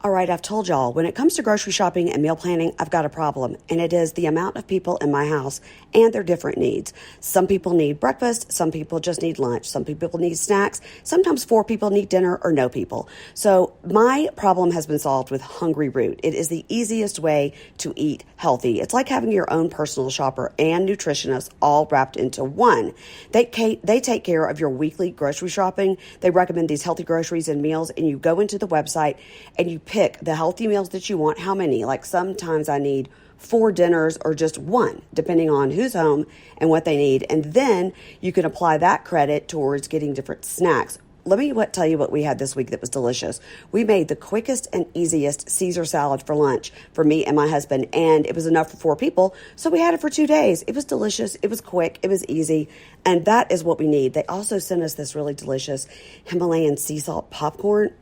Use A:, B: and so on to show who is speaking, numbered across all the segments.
A: All right, I've told y'all, when it comes to grocery shopping and meal planning, I've got a problem, and it is the amount of people in my house and their different needs. Some people need breakfast, some people just need lunch, some people need snacks, sometimes 4 people need dinner or no people. So my problem has been solved with Hungry Root. It is the easiest way to eat healthy. It's like having your own personal shopper and nutritionist all wrapped into one. They take care of your weekly grocery shopping. They recommend these healthy groceries and meals, and you go into the website and you pick the healthy meals that you want. How many? Like sometimes I need 4 dinners or just one, depending on who's home and what they need. And then you can apply that credit towards getting different snacks. Let me tell you what we had this week that was delicious. We made the quickest and easiest Caesar salad for lunch for me and my husband, and it was enough for 4 people, so we had it for 2 days. It was delicious. It was quick. It was easy, and that is what we need. They also sent us this really delicious Himalayan sea salt popcorn.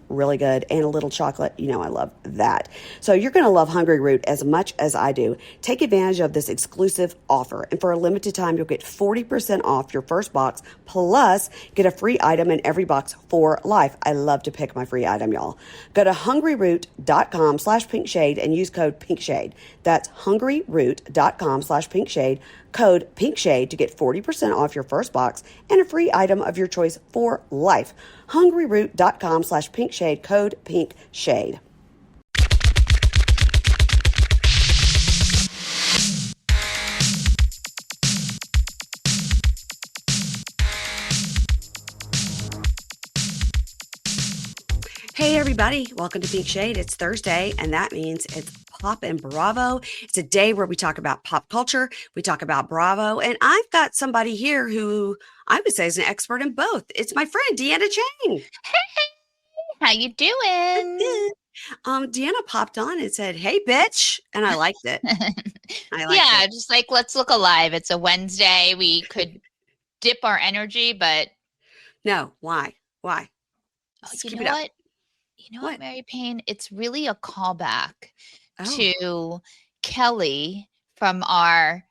A: Really good, and a little chocolate. You know I love that. So you're going to love Hungry Root as much as I do. Take advantage of this exclusive offer, and for a limited time, you'll get 40% off your first box, plus get a free item in every box for life. I love to pick my free item, y'all. Go to hungryroot.com/pinkshade and use code pinkshade. That's hungryroot.com/pinkshade, code pinkshade to get 40% off your first box and a free item of your choice for life. hungryroot.com/pinkshade, code pinkshade. Hey everybody, welcome to Pink Shade. It's Thursday, and that means it's Pop and Bravo. It's a day where we talk about pop culture, we talk about Bravo, and I've got somebody here who I would say is an expert in both. It's my friend, Deanna Cheng.
B: Hey, how you doing?
A: Deanna popped on and said, "Hey, bitch," and I liked it.
B: Yeah, just like, let's look alive. It's a Wednesday. We could dip our energy, but
A: No, why?
B: you know what? You know what, Mary Payne? It's really a callback to Kelly from our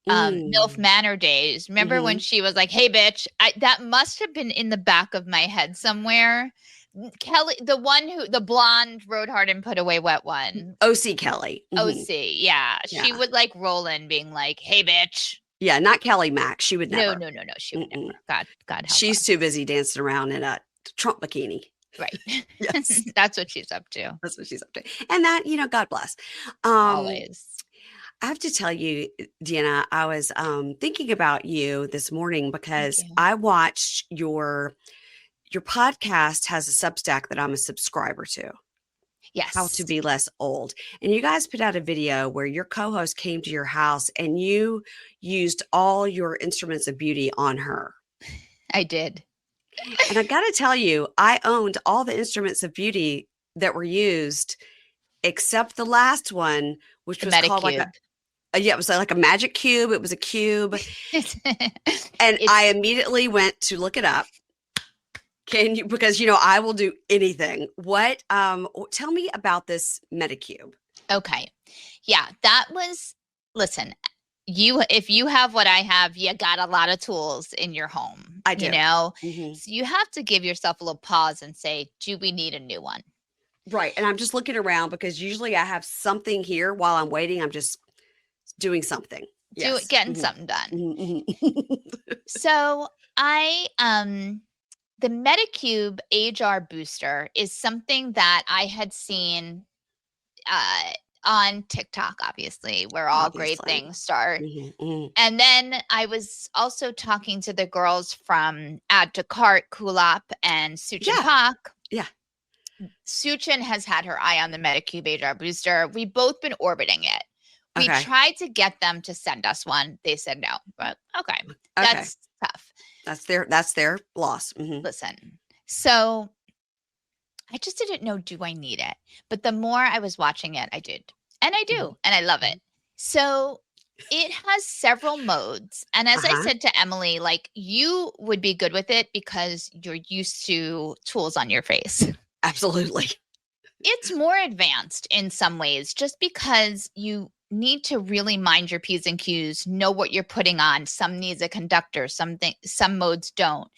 B: MILF Manor days. Remember when she was like, "Hey, bitch"? That must have been in the back of my head somewhere. Kelly, the blonde, rode hard and put away wet one.
A: OC Kelly.
B: OC, yeah. She would like roll in being like, "Hey, bitch."
A: Yeah, not Kelly Mack. She would never.
B: No. She would never. God help
A: She's too busy dancing around in a Trump bikini.
B: Right.
A: Yes.
B: That's what she's up to.
A: That's what she's up to. And that, God bless.
B: Always.
A: I have to tell you, Deanna, I was thinking about you this morning because I watched your podcast has a Substack that I'm a subscriber to.
B: Yes.
A: How to Be Less Old. And you guys put out a video where your co-host came to your house and you used all your instruments of beauty on her.
B: I did.
A: And I got to tell you, I owned all the instruments of beauty that were used except the last one, which was called like it was like a magic cube. It was a cube. And I immediately went to look it up. Because I will do anything. Tell me about this Medicube.
B: Okay. Yeah, listen, if you have what I have, you got a lot of tools in your home.
A: I do.
B: So you have to give yourself a little pause and say, do we need a new one?
A: Right. And I'm just looking around because usually I have something here while I'm waiting. I'm just doing something.
B: Getting something done. So the Medicube HR booster is something that I had seen on TikTok, obviously, where all great things start. And then I was also talking to the girls from Add to Cart, Kulop, and Suchin Pak.
A: Yeah.
B: Suchin has had her eye on the Medicube HR booster. We've both been orbiting it. We tried to get them to send us one. They said no. But okay. That's tough.
A: That's their loss.
B: Listen, so I just didn't know, do I need it? But the more I was watching it, I did. And I do. And I love it. So it has several modes. And as I said to Emily, like, you would be good with it because you're used to tools on your face.
A: Absolutely.
B: It's more advanced in some ways just because you need to really mind your P's and Q's, know what you're putting on. Some needs a conductor, some modes don't.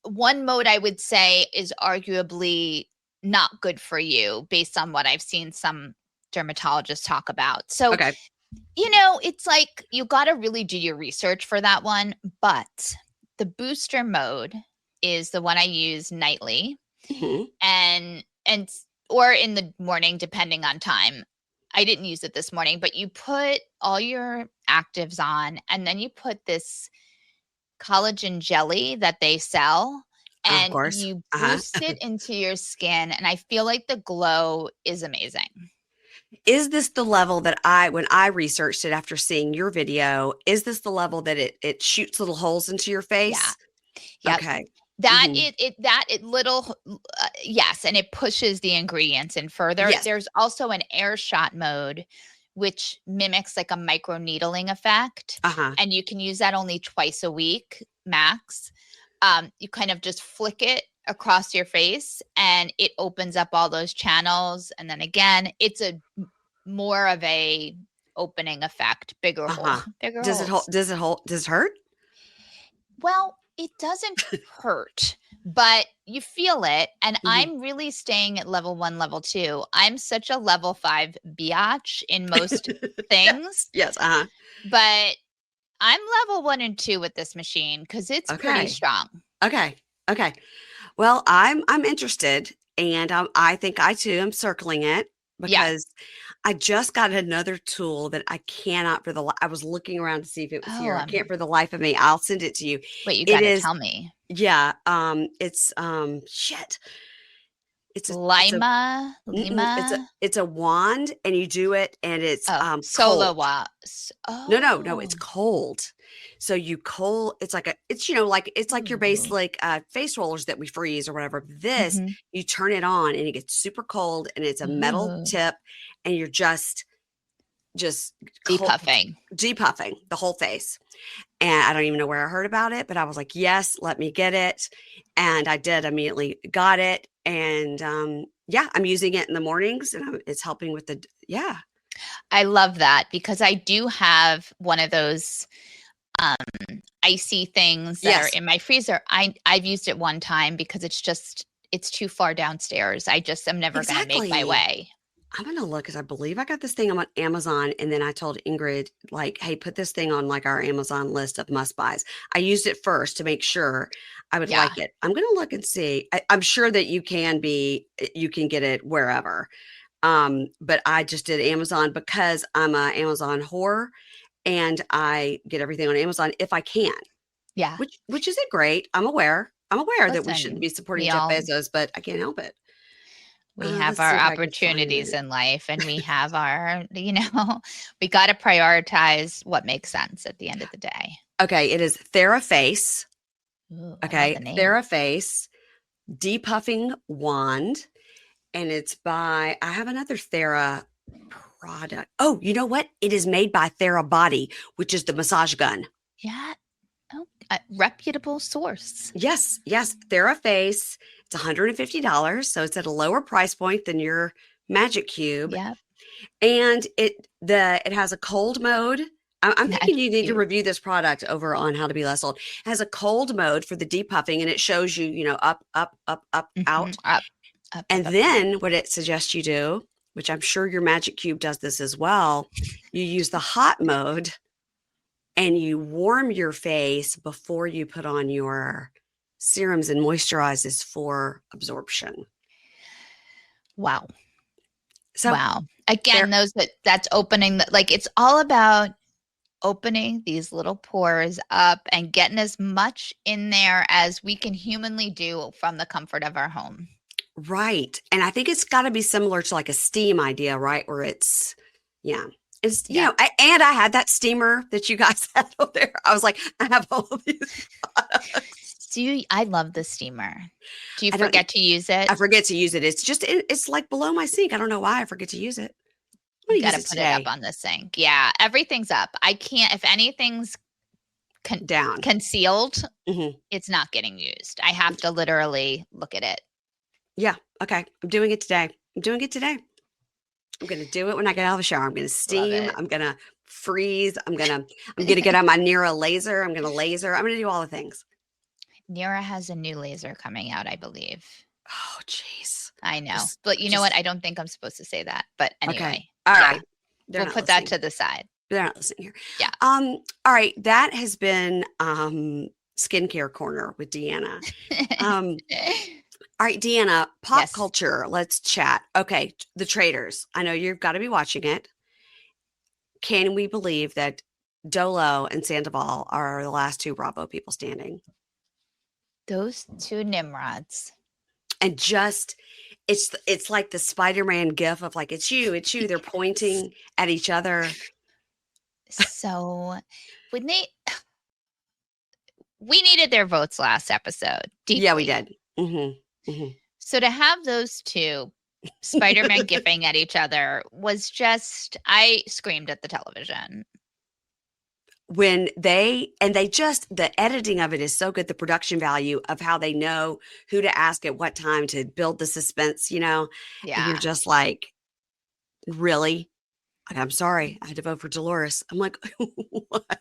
B: One mode I would say is arguably not good for you based on what I've seen some dermatologists talk about. So,
A: Okay.
B: It's like you got to really do your research for that one. But the booster mode is the one I use nightly, and or in the morning, depending on time. I didn't use it this morning, but you put all your actives on, and then you put this collagen jelly that they sell,
A: Of
B: and
A: course.
B: you boost it into your skin, and I feel like the glow is amazing.
A: Is this the level that when I researched it after seeing your video, is this the level that it shoots little holes into your face?
B: Yeah. Yep.
A: Okay.
B: That it little yes, and it pushes the ingredients in further.
A: Yes.
B: There's also an air shot mode which mimics like a micro needling effect, and you can use that only twice a week max. You kind of just flick it across your face, and it opens up all those channels. And then again, it's a more of a opening effect, bigger hole, bigger holes.
A: Does it hurt?
B: Well, it doesn't hurt, but you feel it. And I'm really staying at level 1, level 2. I'm such a level 5 biatch in most things.
A: Yes.
B: But I'm level 1 and 2 with this machine because it's pretty strong.
A: Okay. Well, I'm interested, and I think I too am circling it because I just got another tool that I cannot I was looking around to see if it was here. I can't for the life of me. I'll send it to you.
B: Wait, you got to tell me.
A: Yeah. It's shit. It's
B: Lima.
A: It's a wand, and you do it, and it's
B: solar
A: cold.
B: watts.
A: No, it's cold. So it's like it's like your base face rollers that we freeze or whatever. This you turn it on, and it gets super cold, and it's a metal tip, and you're just
B: depuffing
A: the whole face. And I don't even know where I heard about it, but I was like, yes, let me get it. And I did immediately got it. And I'm using it in the mornings, and it's helping with
B: I love that because I do have one of those icy things that are in my freezer. I've used it one time because it's too far downstairs. I just am never going to make my way.
A: I'm going to look because I believe I got this thing on Amazon, and then I told Ingrid, like, hey, put this thing on like our Amazon list of must buys. I used it first to make sure I would like it. I'm going to look and see. I'm sure that you can get it wherever. But I just did Amazon because I'm a Amazon whore, and I get everything on Amazon if I can.
B: Yeah.
A: Which isn't great. I'm aware that we shouldn't be supporting Jeff Bezos, but I can't help it.
B: We have our opportunities in life, and we have our, we got to prioritize what makes sense at the end of the day.
A: Okay. It is TheraFace.
B: Okay.
A: TheraFace depuffing wand. And it's I have another Thera product. Oh, you know what? It is made by TheraBody, which is the massage gun.
B: Yeah. Oh, a reputable source.
A: Yes. TheraFace. It's $150, so it's at a lower price point than your Magic Cube.
B: Yeah.
A: And it has a cold mode. I'm thinking you need to review this product over on How to Be Less Old. It has a cold mode for the depuffing, and it shows you, up, out.
B: Up.
A: And then what it suggests you do, which I'm sure your Magic Cube does this as well, you use the hot mode, and you warm your face before you put on your serums and moisturizes for absorption.
B: Wow. Again, that's opening it's all about opening these little pores up and getting as much in there as we can humanly do from the comfort of our home.
A: Right. And I think it's got to be similar to like a steam idea, right? Where it's and I had that steamer that you guys had over there. I was like, I have all of these products.
B: I love the steamer. Do you forget to use it?
A: I forget to use it. It's like below my sink. I don't know why I forget to use it.
B: You got to put it up on the sink. Yeah, everything's up. I can't, if anything's
A: down
B: concealed, it's not getting used. I have to literally look at it.
A: Yeah. Okay. I'm doing it today. I'm going to do it when I get out of the shower. I'm going to steam. I'm going to freeze. I'm going to get on my Nira laser. I'm going to laser. I'm going to do all the things.
B: Nira has a new laser coming out, I believe.
A: Oh, jeez.
B: I know.
A: Just,
B: But you know what? I don't think I'm supposed to say that. But anyway.
A: Okay. All right.
B: We'll put that to the side.
A: They're not listening here.
B: Yeah.
A: All right. That has been Skincare Corner with Deanna. All right, Deanna, pop culture. Let's chat. Okay. The Traitors. I know you've got to be watching it. Can we believe that Dolo and Sandoval are the last two Bravo people standing?
B: Those two Nimrods.
A: And just, it's like the Spider-Man gif of like, it's you. They're pointing at each other.
B: So when we needed their votes last episode. Deeply.
A: Yeah, we did. Mm-hmm. Mm-hmm.
B: So to have those two Spider-Man gifting at each other was just, I screamed at the television.
A: When the editing of it is so good. The production value of how they know who to ask at what time to build the suspense, Yeah. And you're just like, really? Like, I'm sorry. I had to vote for Dolores. I'm like, what?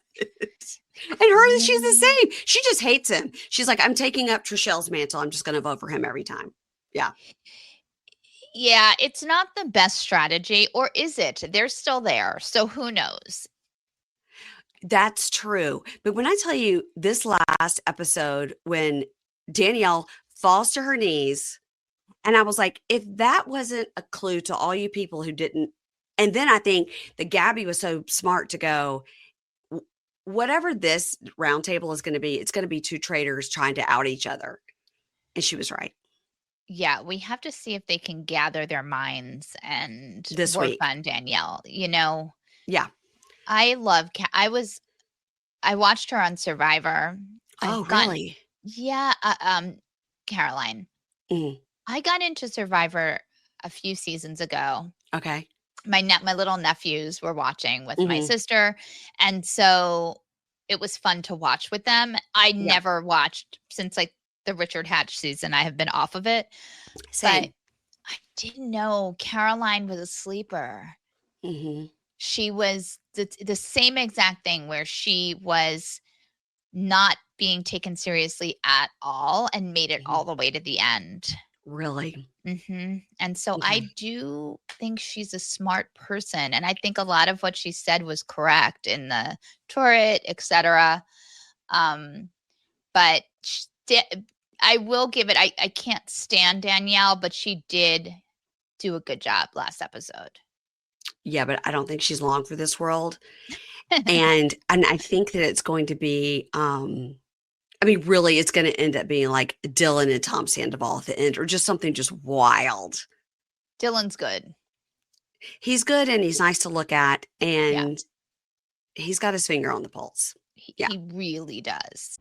A: And she's the same. She just hates him. She's like, I'm taking up Trichelle's mantle. I'm just going to vote for him every time. Yeah.
B: Yeah, it's not the best strategy, or is it? They're still there. So who knows?
A: That's true. But when I tell you this last episode, when Danielle falls to her knees, and I was like, if that wasn't a clue to all you people who didn't, and then I think that Gabby was so smart to go, whatever this roundtable is going to be, it's going to be two traitors trying to out each other. And she was right.
B: Yeah, we have to see if they can gather their minds and
A: this
B: work
A: week
B: on Danielle.
A: Yeah.
B: I watched her on Survivor.
A: Really?
B: Yeah. Caroline.
A: Mm-hmm.
B: I got into Survivor a few seasons ago.
A: Okay.
B: My little nephews were watching with my sister. And so it was fun to watch with them. I never watched since like the Richard Hatch season. I have been off of it.
A: Same.
B: But I didn't know Caroline was a sleeper.
A: Mm-hmm.
B: She was the same exact thing where she was not being taken seriously at all and made it all the way to the end.
A: Really?
B: Mm-hmm. And so I do think she's a smart person. And I think a lot of what she said was correct in the turret, etc. But I will give it, I can't stand Danielle, but she did do a good job last episode.
A: Yeah, but I don't think she's long for this world. and I think that it's going to be, really, it's going to end up being like Dylan and Tom Sandoval at the end, or just something just wild.
B: Dylan's good.
A: He's good, and he's nice to look at, and he's got his finger on the pulse.
B: He really does.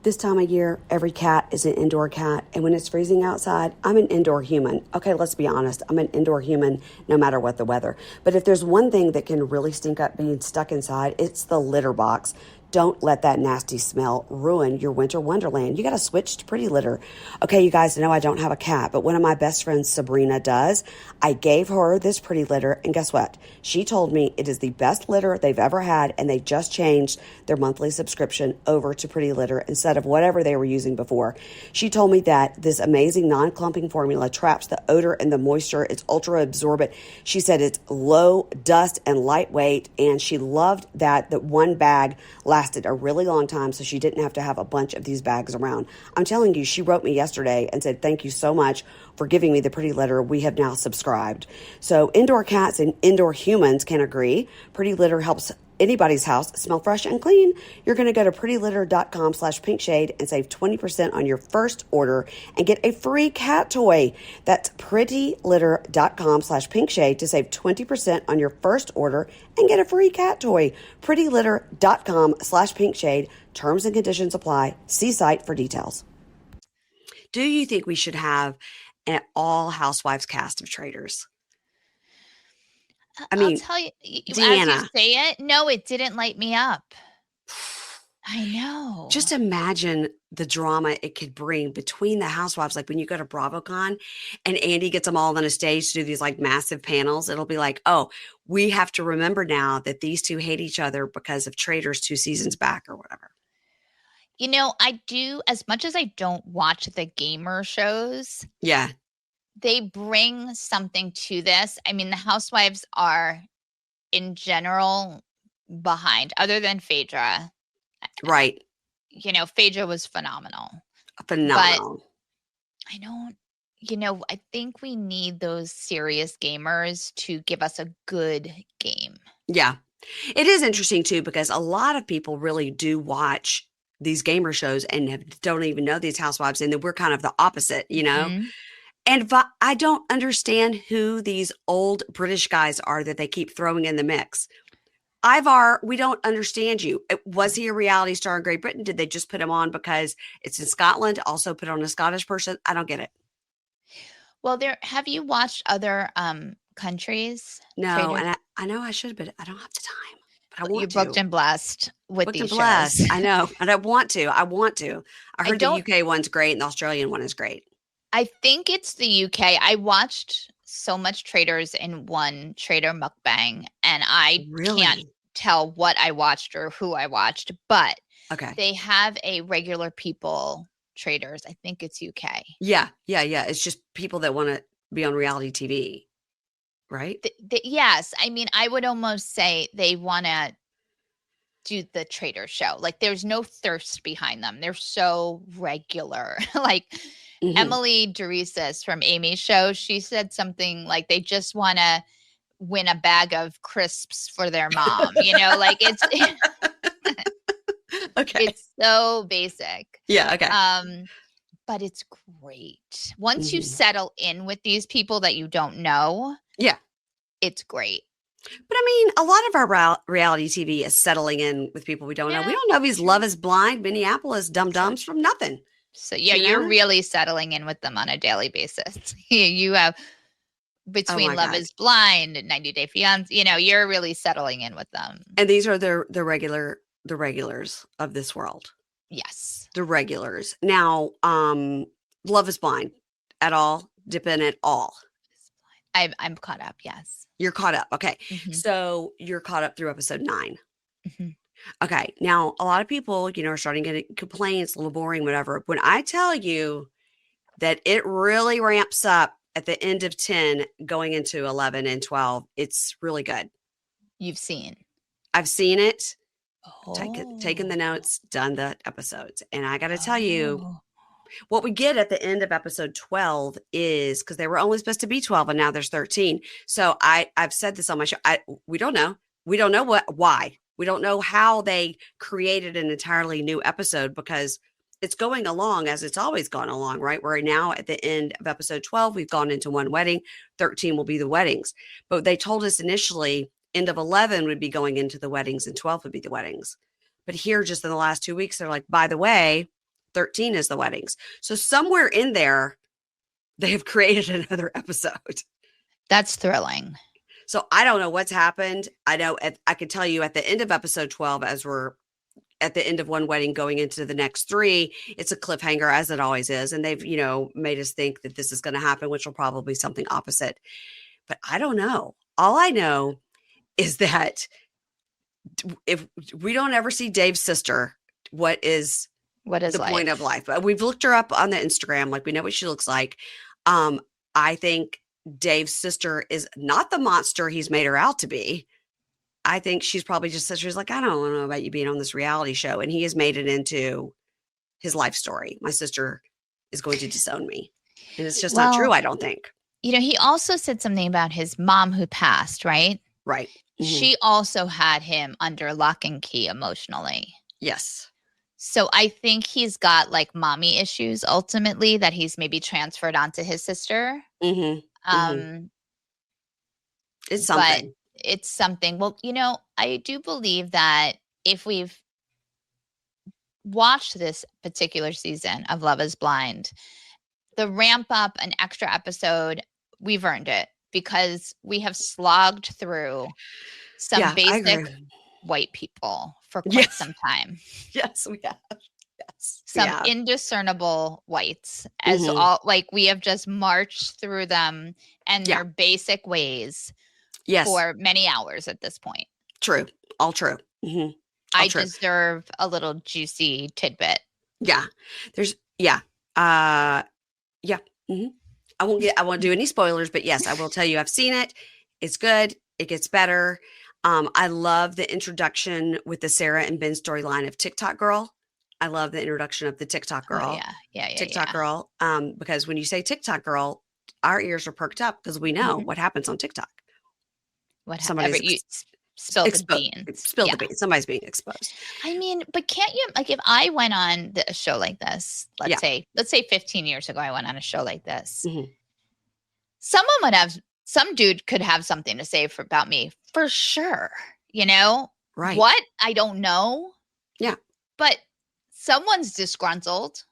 A: This time of year, every cat is an indoor cat. And when it's freezing outside, I'm an indoor human. Okay, let's be honest. I'm an indoor human no matter what the weather. But if there's one thing that can really stink up being stuck inside, it's the litter box. Don't let that nasty smell ruin your winter wonderland. You got to switch to Pretty Litter. Okay, you guys know I don't have a cat, but one of my best friends, Sabrina, does. I gave her this Pretty Litter, and guess what? She told me it is the best litter they've ever had, and they just changed their monthly subscription over to Pretty Litter instead of whatever they were using before. She told me that this amazing non-clumping formula traps the odor and the moisture. It's ultra absorbent. She said it's low dust and lightweight, and she loved that the one bag lasted a really long time, so she didn't have to have a bunch of these bags around. I'm telling you, she wrote me yesterday and said, thank you so much for giving me the Pretty Litter. We have now subscribed. So indoor cats and indoor humans can agree. Pretty Litter helps anybody's house smell fresh and clean. You're going to go to prettylitter.com/pinkshade and save 20% on your first order and get a free cat toy. That's prettylitter.com/pinkshade to save 20% on your first order and get a free cat toy. prettylitter.com/pinkshade. Terms and conditions apply. See site for details. Do you think we should have an all housewives cast of traitors?
B: I'll tell you,
A: Deanna,
B: as you say it, no, it didn't light me up. I know.
A: Just imagine the drama it could bring between the housewives. Like when you go to BravoCon and Andy gets them all on a stage to do these like massive panels, it'll be like, oh, we have to remember now that these two hate each other because of traitors 2 seasons back or whatever.
B: I do, as much as I don't watch the gamer shows.
A: Yeah.
B: They bring something to this. I mean, the housewives are, in general, behind, other than Phaedra.
A: Right.
B: Phaedra was phenomenal. But
A: Phenomenal.
B: I think we need those serious gamers to give us a good game.
A: Yeah. It is interesting, too, because a lot of people really do watch these gamer shows and don't even know these housewives. And then we're kind of the opposite,
B: Mm-hmm.
A: And I don't understand who these old British guys are that they keep throwing in the mix. Ivar, we don't understand you. Was he a reality star in Great Britain? Did they just put him on because it's in Scotland? Also put on a Scottish person? I don't get it.
B: Well, have you watched other countries?
A: No,
B: Traders?
A: and I know I should, but I don't have the time. But I
B: You're
A: want
B: booked
A: to.
B: and blessed with
A: Booked and
B: these shows.
A: blessed. I know, and I want to. I
B: I
A: heard the
B: don't.
A: UK one's great and the Australian one is great.
B: I think it's the UK. I watched so much Traders in one Trader mukbang, and I can't
A: Really?
B: tell what I watched or who I watched, but
A: Okay.
B: they have a regular people Traders. I think it's UK.
A: Yeah. It's just people that want to be on reality TV, right?
B: Yes. I mean, I would almost say they want to do the Trader show. Like, there's no thirst behind them. They're so regular. Like, Emily Derises from Amy's show, she said something like they just want to win a bag of crisps for their mom. Like it's
A: Okay.
B: It's so basic.
A: Yeah. Okay.
B: But it's great. Once you settle in with these people that you don't know,
A: yeah,
B: it's great.
A: But I mean, a lot of our reality TV is settling in with people we don't know. We don't know if he's Love is Blind, Minneapolis, Dum Dums from nothing.
B: So yeah, you're really settling in with them on a daily basis. You have between Love is Blind and 90 Day Fiance, you're really settling in with them.
A: And these are the regulars of this world.
B: Yes.
A: The regulars. Now, Love is Blind at all? Dip in at all?
B: I'm caught up, yes.
A: You're caught up. Okay. So you're caught up through episode 9. Okay. Now, a lot of people, are starting to get complaints, a little boring, whatever. When I tell you that it really ramps up at the end of 10, going into 11 and 12, it's really good.
B: You've seen?
A: I've seen it. Taken the notes, done the episodes. And I got to tell you, what we get at the end of episode 12 is, because they were only supposed to be 12 and now there's 13. So I've said this on my show. We don't know. We don't know why. We don't know how they created an entirely new episode, because it's going along as it's always gone along, right? We're now at the end of episode 12. We've gone into one wedding. 13 will be the weddings. But they told us initially end of 11 would be going into the weddings and 12 would be the weddings. But here, just in the last 2 weeks, they're like, by the way, 13 is the weddings. So somewhere in there, they have created another episode.
B: That's thrilling.
A: So I don't know what's happened. I know I could tell you at the end of episode 12, as we're at the end of one wedding going into the next 3, it's a cliffhanger, as it always is. And they've, made us think that this is going to happen, which will probably be something opposite. But I don't know. All I know is that if we don't ever see Dave's sister, what is the
B: life?
A: Point of life? But we've looked her up on the Instagram. Like, we know what she looks like. I think Dave's sister is not the monster he's made her out to be. I think she's probably just she's like, I don't know about you being on this reality show. And he has made it into his life story. My sister is going to disown me. And it's just not true, I don't think.
B: He also said something about his mom who passed, right?
A: Right.
B: She also had him under lock and key emotionally.
A: Yes.
B: So I think he's got like mommy issues ultimately that he's maybe transferred onto his sister.
A: It's something.
B: But it's something. Well, I do believe that if we've watched this particular season of Love is Blind, the ramp up an extra episode, we've earned it, because we have slogged through some basic white people for quite some time.
A: Yes, we have. Yes.
B: Some indiscernible whites, as all, like, we have just marched through them and their basic ways for many hours at this point.
A: True. All true.
B: I deserve a little juicy tidbit
A: Yeah. There's, yeah. Yeah. Mm-hmm. I won't do any spoilers, but yes, I will tell you, I've seen it. It's good. It gets better. I love the introduction with the Sarah and Ben storyline of TikTok Girl. I love the introduction of the TikTok
B: Oh
A: Girl.
B: yeah. Yeah. Yeah.
A: TikTok
B: Yeah.
A: Girl. Because when you say TikTok Girl, our ears are perked up because we know
B: Mhm.
A: what happens on TikTok.
B: Ever
A: Somebody's
B: you spill the beans.
A: spilled the
B: Yeah.
A: beans. Somebody's being exposed.
B: I mean, but can't you, like, if I went on a show like this,
A: Yeah.
B: let's say 15 years ago, I went on a show like this,
A: Mm-hmm.
B: some dude could have something to say about me for sure. You know,
A: Right.
B: what? I don't know.
A: Yeah.
B: But someone's disgruntled.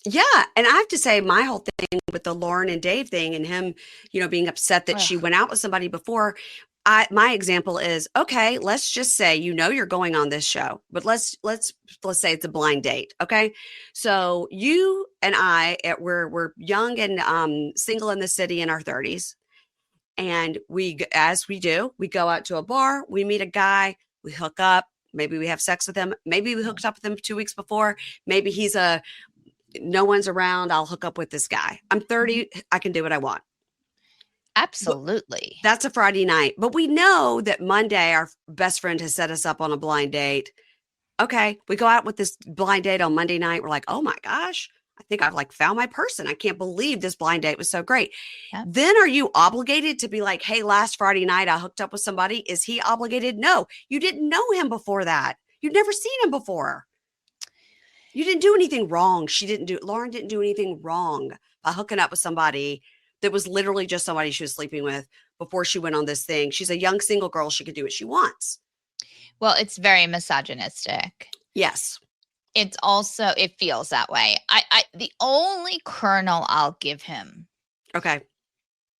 A: Yeah. And I have to say, my whole thing with the Lauren and Dave thing and him, being upset that she
B: Ugh.
A: went out with somebody before. My example is, okay, let's just say, you're going on this show, but let's say it's a blind date. Okay. So you and I, we're young and single in the city in our 30s. And as we do, we go out to a bar, we meet a guy, we hook up. Maybe we have sex with him. Maybe we hooked up with him 2 weeks before. Maybe no one's around. I'll hook up with this guy. I'm 30. I can do what I want.
B: Absolutely.
A: That's a Friday night. But we know that Monday, our best friend has set us up on a blind date. Okay. We go out with this blind date on Monday night. We're like, oh my gosh, I think I've found my person. I can't believe this blind date was so great. Yep. Then are you obligated to be like, hey, last Friday night I hooked up with somebody? Is he obligated? No, you didn't know him before that. You'd never seen him before. You didn't do anything wrong. Lauren didn't do anything wrong by hooking up with somebody that was literally just somebody she was sleeping with before she went on this thing. She's a young single girl. She could do what she wants.
B: Well, it's very misogynistic.
A: Yes.
B: It's also, it feels that way. The only kernel I'll give him.
A: Okay.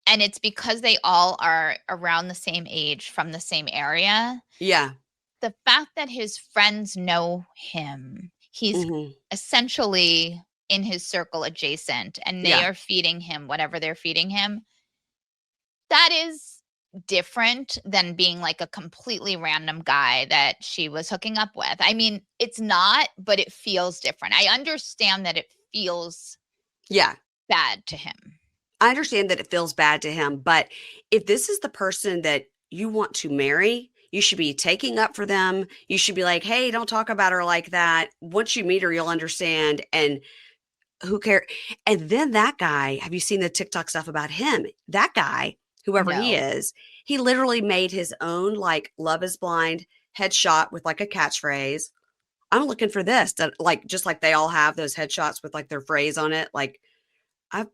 B: And it's because they all are around the same age from the same area.
A: Yeah.
B: The fact that his friends know him, he's essentially in his circle adjacent, and they are feeding him whatever they're feeding him. That is different than being like a completely random guy that she was hooking up with. I mean, it's not, but it feels different. I understand that it feels bad to him.
A: I understand that it feels bad to him, but if this is the person that you want to marry, you should be taking up for them. You should be like, hey, don't talk about her like that. Once you meet her, you'll understand. And who cares? And then that guy, have you seen the TikTok stuff about him? That guy, whoever he is, he literally made his own Love is Blind headshot with a catchphrase. I'm looking for this. Just like they all have those headshots with their phrase on it.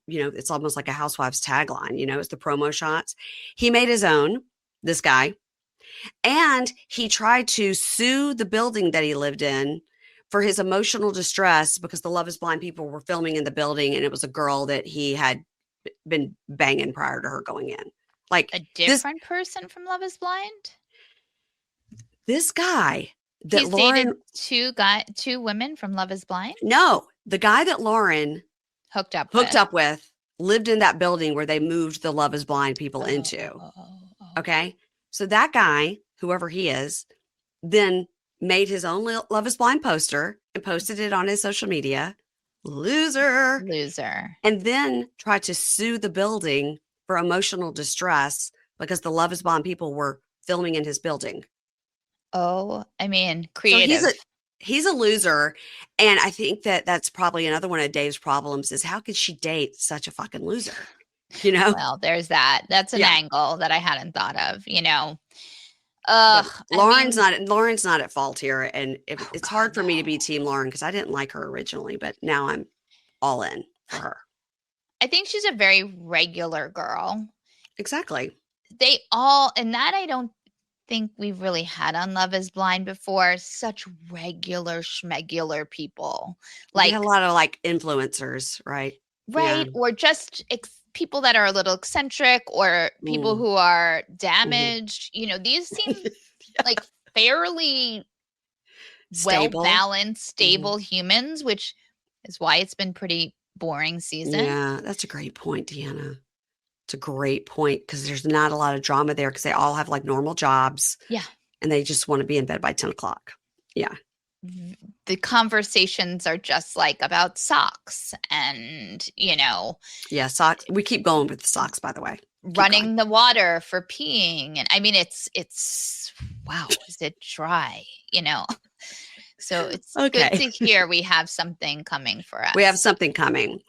A: It's almost like a housewives tagline, it's the promo shots. He made his own, this guy, and he tried to sue the building that he lived in for his emotional distress because the Love is Blind people were filming in the building, and it was a girl that he had been banging prior to her going in.
B: A different person from Love is Blind?
A: This guy that
B: He's
A: Lauren
B: dated two women from Love is Blind?
A: No, the guy that Lauren
B: hooked up with
A: lived in that building where they moved the Love is Blind people into. Okay. So that guy, whoever he is, then made his own Love is Blind poster and posted it on his social media. Loser. And then tried to sue the building for emotional distress because the Love is Blind people were filming in his building.
B: Oh, I mean, creative.
A: So he's a loser. And I think that's probably another one of Dave's problems is how could she date such a fucking loser?
B: Well, there's that. That's an angle that I hadn't thought of,
A: Lauren's not at fault here. And it's hard for me to be Team Lauren because I didn't like her originally, but now I'm all in for her.
B: I think she's a very regular girl.
A: Exactly.
B: And that I don't think we've really had on Love is Blind before. Such regular schmegular people.
A: We had a lot of influencers, right?
B: Right. Yeah. Or just people that are a little eccentric or people who are damaged. These seem like fairly well-balanced, stable humans, which is why it's been pretty boring season.
A: Yeah, that's a great point, Deanna. It's a great point because there's not a lot of drama there because they all have normal jobs.
B: Yeah.
A: And they just want to be in bed by 10 o'clock. Yeah.
B: the conversations are just like about socks and,
A: Yeah, socks. We keep going with the socks, by the way.
B: Running the water for peeing. And I mean, it's wow, is it dry? So it's good to hear we have something coming for us.
A: We have something coming.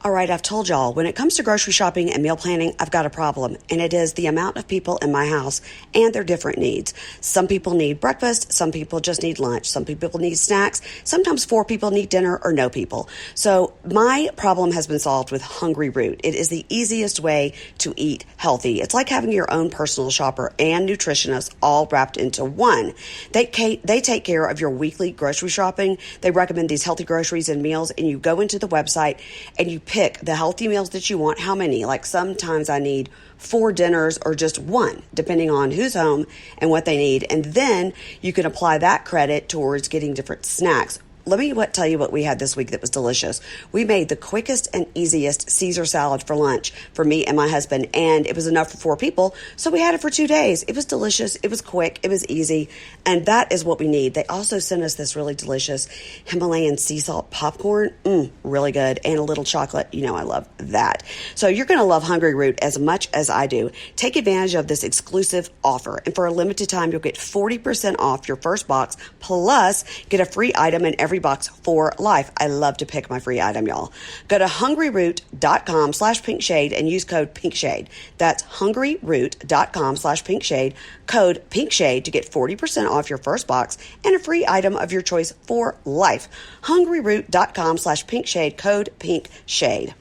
A: All right, I've told y'all, when it comes to grocery shopping and meal planning, I've got a problem, and it is the amount of people in my house and their different needs. Some people need breakfast, some people just need lunch, some people need snacks, sometimes 4 people need dinner or no people. So my problem has been solved with Hungry Root. It is the easiest way to eat healthy. It's like having your own personal shopper and nutritionist all wrapped into one. They take care of your weekly grocery shopping. They recommend these healthy groceries and meals, and you go into the website and you pick the healthy meals that you want. How many? Like sometimes I need 4 dinners or just 1, depending on who's home and what they need. And then you can apply that credit towards getting different snacks. Let me tell you what we had this week that was delicious. We made the quickest and easiest Caesar salad for lunch for me and my husband, and it was enough for 4 people, so we had it for 2 days. It was delicious. It was quick. It was easy, and that is what we need. They also sent us this really delicious Himalayan sea salt popcorn. Really good, and a little chocolate. I love that. So you're going to love Hungry Root as much as I do. Take advantage of this exclusive offer, and for a limited time, you'll get 40% off your first box, plus get a free item in every box for life. I love to pick my free item, y'all. Go to hungryroot.com/pinkshade and use code pinkshade. That's hungryroot.com/pinkshade, code pinkshade to get 40% off your first box and a free item of your choice for life. hungryroot.com/pinkshade, code pinkshade.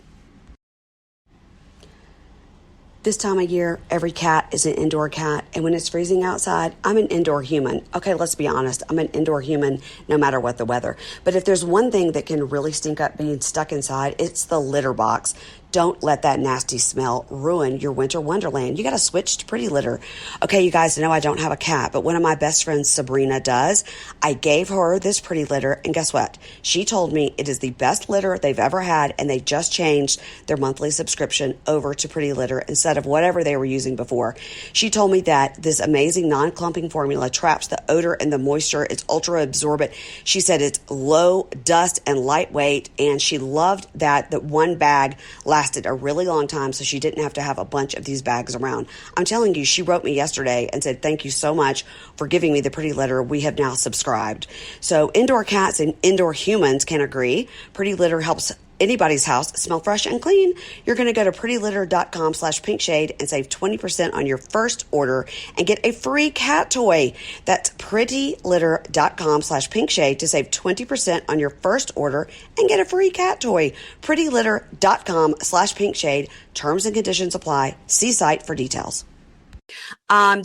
A: This time of year, every cat is an indoor cat, and when it's freezing outside, I'm an indoor human. Okay, let's be honest. I'm an indoor human no matter what the weather. But if there's one thing that can really stink up being stuck inside, it's the litter box. Don't let that nasty smell ruin your winter wonderland. You got to switch to Pretty Litter. Okay, you guys know I don't have a cat, but one of my best friends, Sabrina, does. I gave her this Pretty Litter, and guess what? She told me it is the best litter they've ever had, and they just changed their monthly subscription over to Pretty Litter instead of whatever they were using before. She told me that this amazing non-clumping formula traps the odor and the moisture. It's ultra absorbent. She said it's low dust and lightweight, and she loved that one bag lasted a really long time, so she didn't have to have a bunch of these bags around. I'm telling you, she wrote me yesterday and said, thank you so much for giving me the Pretty Litter. We have now subscribed. So indoor cats and indoor humans can agree. Pretty Litter helps anybody's house smell fresh and clean. You're going to go to prettylitter.com/pinkshade and save 20% on your first order and get a free cat toy. That's prettylitter.com/pinkshade to save 20% on your first order and get a free cat toy. prettylitter.com/pinkshade. Terms and conditions apply. See site for details.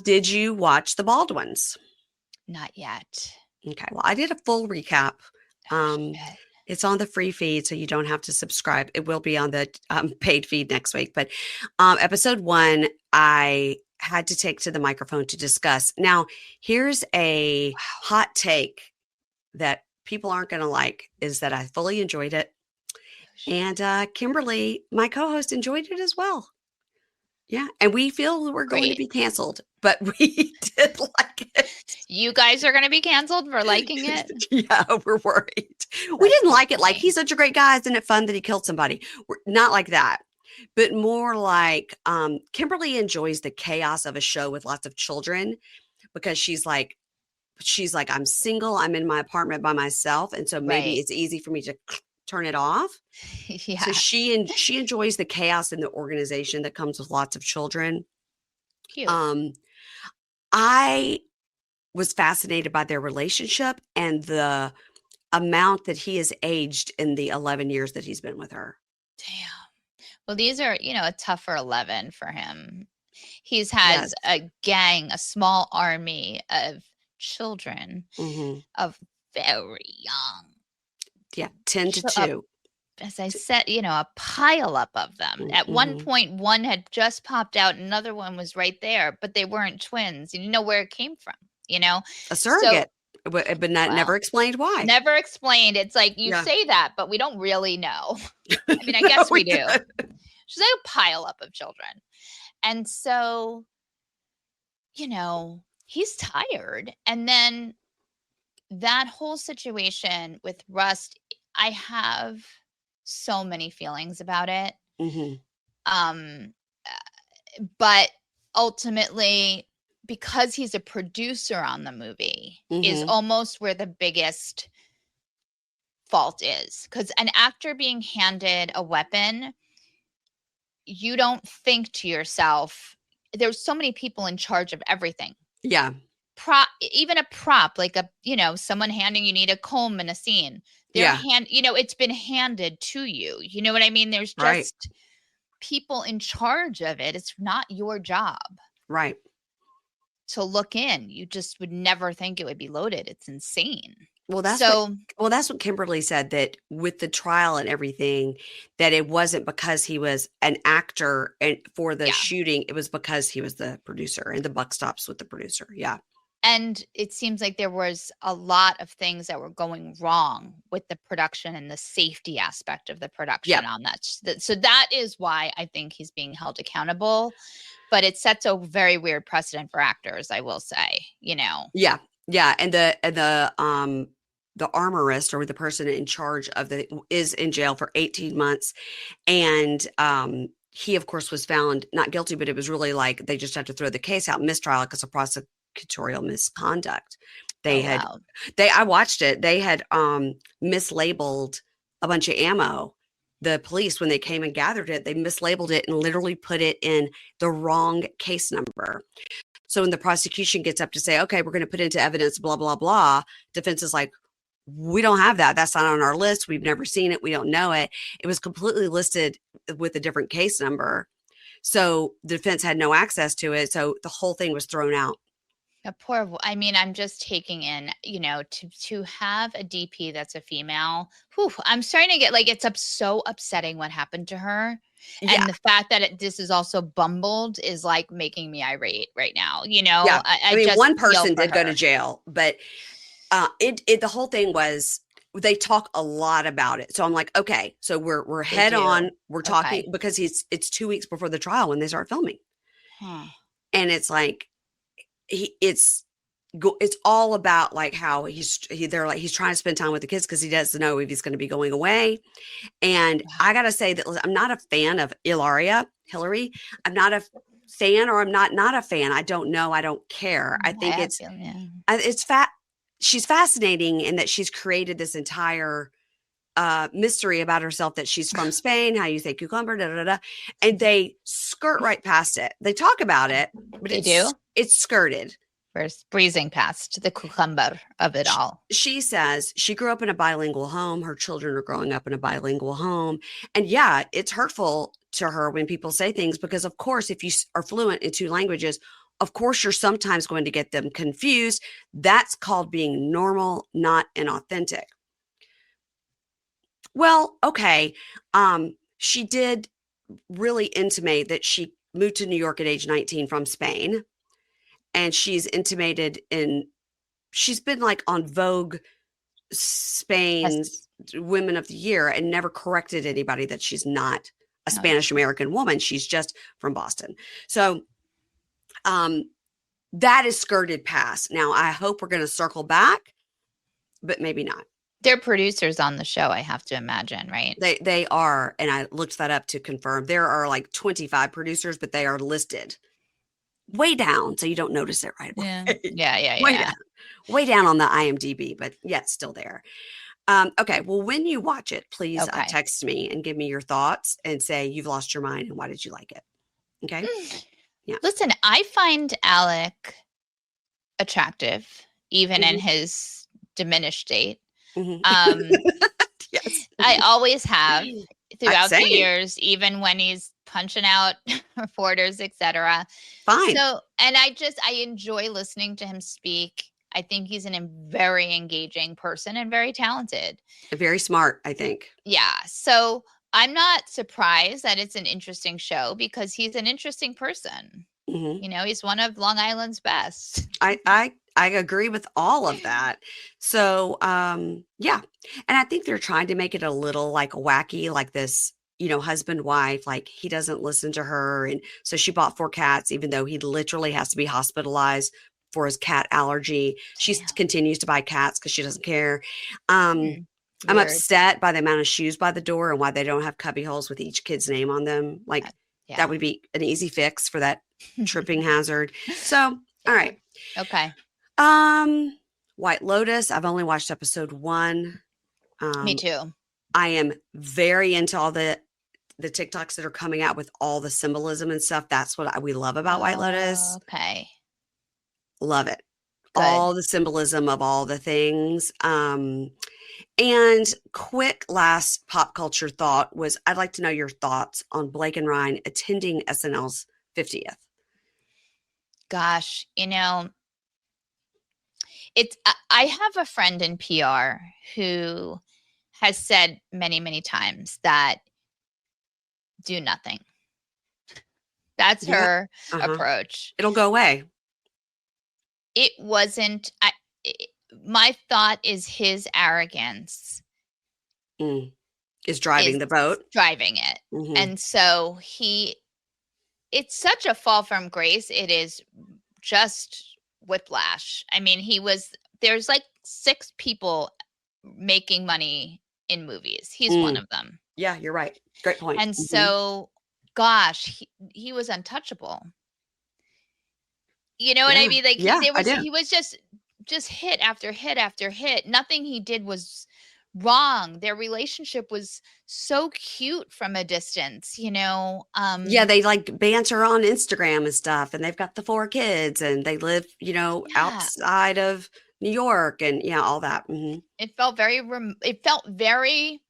A: Did you watch The Baldwins?
B: Not yet.
A: Okay. Well, I did a full recap. It's on the free feed, so you don't have to subscribe. It will be on the paid feed next week. But episode 1, I had to take to the microphone to discuss. Now, here's a hot take that people aren't going to like, is that I fully enjoyed it. And Kimberly, my co-host, enjoyed it as well. Yeah, and we feel we're going to be canceled, but we did like it.
B: You guys are going to be canceled for liking it?
A: Yeah, we're worried. We didn't like it like, he's such a great guy. Isn't it fun that he killed somebody? We're not like that, but more like Kimberly enjoys the chaos of a show with lots of children because she's like, I'm single. I'm in my apartment by myself. And so maybe it's easy for me to turn it off.
B: Yeah.
A: So she enjoys the chaos in the organization that comes with lots of children.
B: Cute.
A: I was fascinated by their relationship and the amount that he has aged in the 11 years that he's been with her.
B: Damn. Well, these are, a tougher 11 for him. He's has a gang, a small army of children of very young.
A: Yeah, 10 to 2.
B: As I said, a pile up of them. At one point, one had just popped out. Another one was right there, but they weren't twins. You didn't know where it came from, A
A: surrogate, but never explained why.
B: Never explained. It's like you say that, but we don't really know. I mean, I guess we do. She's like a pile up of children. And so, he's tired. And then that whole situation with Rust, I have so many feelings about it. Um, but ultimately, because he's a producer on the movie, is almost where the biggest fault is. Because an actor being handed a weapon, you don't think to yourself, there's so many people in charge of everything.
A: Yeah.
B: Even a prop, like someone handing you need a comb in a scene. It's been handed to you. You know what I mean? There's just people in charge of it. It's not your job.
A: Right.
B: To look in. You just would never think it would be loaded. It's insane.
A: Well, that's what Kimberly said, that with the trial and everything, that it wasn't because he was an actor and for the shooting, it was because he was the producer, and the buck stops with the producer. Yeah.
B: And it seems like there was a lot of things that were going wrong with the production and the safety aspect of the production on that. So that is why I think he's being held accountable. But it sets a very weird precedent for actors, I will say,
A: Yeah. Yeah. And the armorist, or the person in charge of is in jail for 18 months. And he, of course, was found not guilty, but it was really like they just had to throw the case out, mistrial, because of prosecutorial misconduct. I watched it. They had mislabeled a bunch of ammo. The police, when they came and gathered it, they mislabeled it and literally put it in the wrong case number. So when the prosecution gets up to say, okay, we're going to put into evidence, blah, blah, blah, defense is like, we don't have that. That's not on our list. We've never seen it. We don't know it. It was completely listed with a different case number. So the defense had no access to it. So the whole thing was thrown out.
B: I'm just taking in, to have a DP that's a female, I'm starting to get it's so upsetting what happened to her. Yeah. And the fact that this is also bumbled is like making me irate right now.
A: Yeah. I mean, one person did go to jail, but the whole thing was, they talk a lot about it. So I'm like, okay, so we're head on. We're talking because it's 2 weeks before the trial when they start filming. And it's like, it's all about like how they're like, he's trying to spend time with the kids because he doesn't know if he's going to be going away. And I got to say that I'm not a fan of Hillary. I'm not a fan, or I'm not a fan. I don't know. I don't care. I think it's she's fascinating in that she's created this entire mystery about herself, that she's from Spain, how you say cucumber, da, da, da, and they skirt right past it. They talk about it, but it's skirted.
B: First, breezing past the cucumber of it all.
A: She says she grew up in a bilingual home. Her children are growing up in a bilingual home. And yeah, it's hurtful to her when people say things, because of course, if you are fluent in 2 languages, of course, you're sometimes going to get them confused. That's called being normal, not inauthentic. Well, okay. She did really intimate that she moved to New York at age 19 from Spain. And she's been like on Vogue Spain's Women of the Year, and never corrected anybody that she's not a Spanish American woman. She's just from Boston. So that is skirted past. Now, I hope we're going to circle back, but maybe not.
B: They're producers on the show, I have to imagine, right?
A: They are. And I looked that up to confirm. There are like 25 producers, but they are listed way down, so you don't notice it right away.
B: Yeah.
A: Way down on the IMDb, but yet still there. Okay, well, when you watch it, please text me and give me your thoughts and say you've lost your mind and why did you like it? Okay? Yeah.
B: Listen, I find Alec attractive, even in his diminished state.
A: Yes.
B: I always have throughout the years, even when he's punching out reporters, etc.
A: Fine.
B: So, and I enjoy listening to him speak. I think he's a very engaging person and very talented.
A: Very smart, I think.
B: Yeah. So I'm not surprised that it's an interesting show, because he's an interesting person. He's one of Long Island's best.
A: I agree with all of that. So, yeah. And I think they're trying to make it a little like wacky, like this, husband, wife, like he doesn't listen to her. And so she bought 4 cats, even though he literally has to be hospitalized for his cat allergy. She
B: Damn.
A: continues to buy cats because she doesn't care. I'm
B: Weird.
A: upset by the amount of shoes by the door and why they don't have cubby holes with each kid's name on them. Like
B: Yeah.
A: that would be an easy fix for that tripping hazard. So, all right.
B: Okay.
A: White Lotus. I've only watched episode 1.
B: Me too.
A: I am very into all the TikToks that are coming out with all the symbolism and stuff. That's what we love about White Lotus.
B: Okay.
A: Love it.
B: Good.
A: All the symbolism of all the things. And quick last pop culture thought was I'd like to know your thoughts on Blake and Ryan attending SNL's 50th.
B: Gosh, I have a friend in PR who has said many, many times that do nothing. That's her approach.
A: It'll go away.
B: It wasn't. My thought is his arrogance
A: is driving the boat.
B: Driving it. Mm-hmm. And so it's such a fall from grace. It is just whiplash. I mean, there's like 6 people making money in movies. He's one of them.
A: Yeah, you're right. Great point.
B: And so, gosh, he was untouchable. You know what I mean? Like he was just hit after hit after hit. Nothing he did was wrong. Their relationship was so cute from a distance,
A: yeah, they like banter on Instagram and stuff, and they've got the 4 kids, and they live, outside of New York, and all that. Mm-hmm.
B: It felt very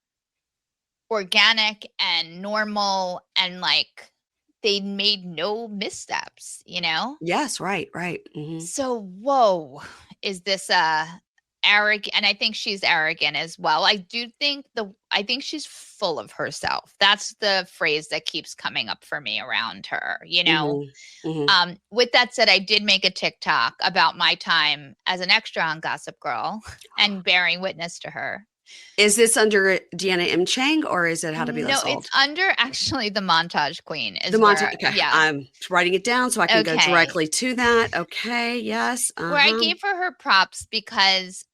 B: organic and normal, and like they made no missteps,
A: Yes, right. Mm-hmm.
B: So, whoa, is this arrogant? And I think she's arrogant as well. I think she's full of herself. That's the phrase that keeps coming up for me around her,
A: Mm-hmm. Mm-hmm.
B: With that said, I did make a TikTok about my time as an extra on Gossip Girl and bearing witness to her.
A: Is this under Deanna Cheng, or is it How to Be Less Old?
B: No, it's under actually the Montage Queen.
A: Okay. Yeah. I'm writing it down so I can go directly to that. Okay. Yes.
B: Where I gave her props because,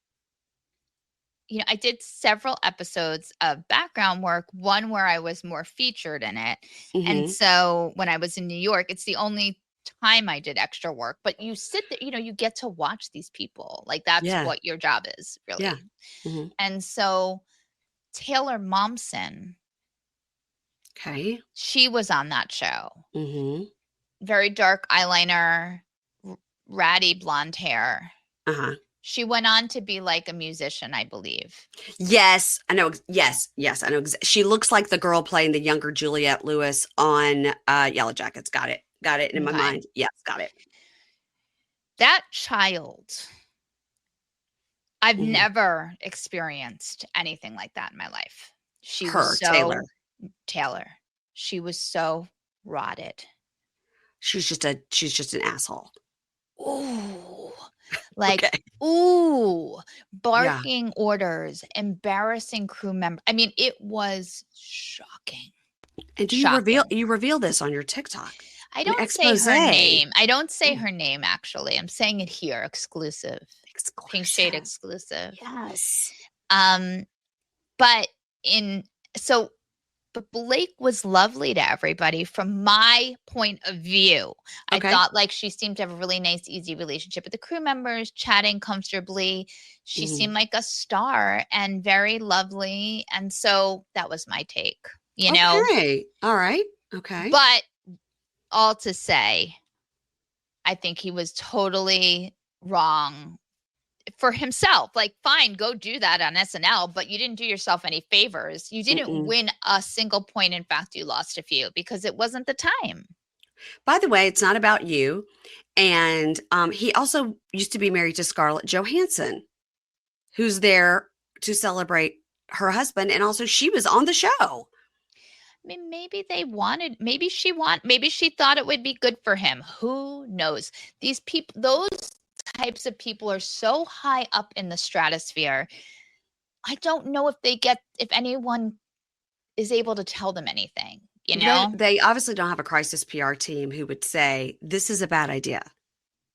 B: I did several episodes of background work, one where I was more featured in it. Mm-hmm. And so when I was in New York, it's the only time I did extra work, but you sit there, you get to watch these people. Like that's what your job is, really.
A: Yeah. Mm-hmm.
B: And so Taylor Momsen, she was on that show. Mm-hmm. Very dark eyeliner, ratty blonde hair. She went on to be like a musician, I believe.
A: Yes, I know. Yes, I know. She looks like the girl playing the younger Juliette Lewis on Yellow Jackets. Got it in my mind. Yes, got it.
B: That child, I've never experienced anything like that in my life. Taylor. She was so rotted.
A: She's just an asshole.
B: Ooh. Like, ooh, barking orders, embarrassing crew member. I mean, it was shocking.
A: And do you reveal this on your TikTok?
B: I don't say her name. I don't say her name, actually. I'm saying it here, exclusive. Pink Shade exclusive.
A: Yes.
B: But Blake was lovely to everybody from my point of view. I thought like she seemed to have a really nice, easy relationship with the crew members, chatting comfortably. She seemed like a star and very lovely. And so that was my take,
A: Okay. All right. Okay.
B: But all to say, I think he was totally wrong for himself. Like, fine, go do that on SNL, but you didn't do yourself any favors. You didn't win a single point. In fact, you lost a few because it wasn't the time.
A: By the way, it's not about you. And he also used to be married to Scarlett Johansson, who's there to celebrate her husband. And also she was on the show.
B: I mean, maybe she thought it would be good for him. Who knows? These people, those types of people are so high up in the stratosphere. I don't know if anyone is able to tell them anything,
A: They obviously don't have a crisis PR team who would say, this is a bad idea.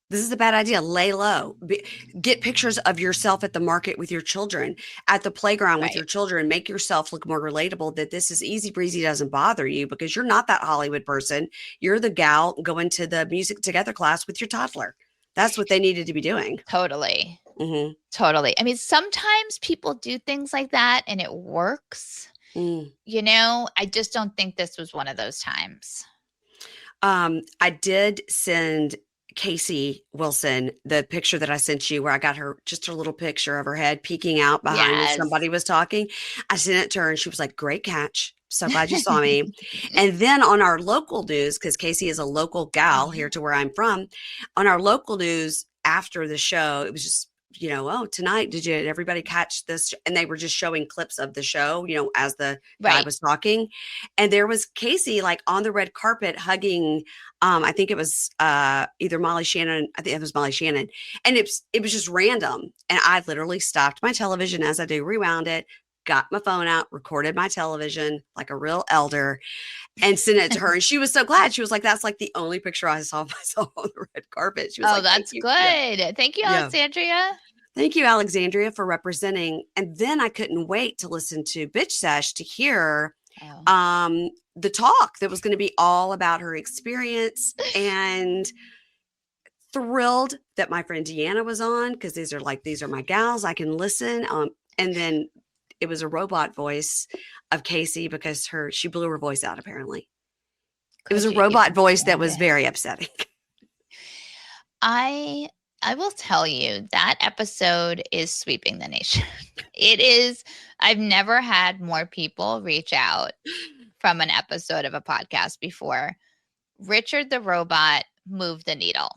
A: This is a bad idea. Lay low. Get pictures of yourself at the market with your children, at the playground with
B: Right.
A: your children. Make yourself look more relatable, that this is easy breezy, doesn't bother you, because you're not that Hollywood person. You're the gal going to the music together class with your toddler. That's what they needed to be doing.
B: Totally.
A: Mm-hmm.
B: Totally. I mean, sometimes people do things like that and it works. You know, I just don't think this was one of those times.
A: I did send Casey Wilson the picture that I sent you, where I got her just her little picture of her head peeking out behind when
B: Yes.
A: somebody was talking. I sent it to her and she was like, "Great catch. So glad you saw me." And then on our local news, because Casey is a local gal here to where I'm from, on our local news after the show, it was just, oh, tonight, did everybody catch this? And they were just showing clips of the show, as the guy was talking. And there was Casey like on the red carpet hugging, I think it was either Molly Shannon. I think it was Molly Shannon. And it was just random. And I literally stopped my television, as I do, rewound it, got my phone out, recorded my television like a real elder, and sent it to her. And she was so glad. She was like, "That's like the only picture I saw of myself on the red carpet." She was like,
B: that's
A: "Thank you."
B: good.
A: Yeah.
B: Thank you, Alexandria.
A: Thank you, Alexandria, for representing. And then I couldn't wait to listen to Bitch Sesh to hear the talk that was going to be all about her experience, and thrilled that my friend Deanna was on, because these are my gals. I can listen. And then it was a robot voice of Casey, because she blew her voice out, apparently. It was a robot voice that was very upsetting.
B: I will tell you, that episode is sweeping the nation. It is. I've never had more people reach out from an episode of a podcast before. Richard the robot moved the needle.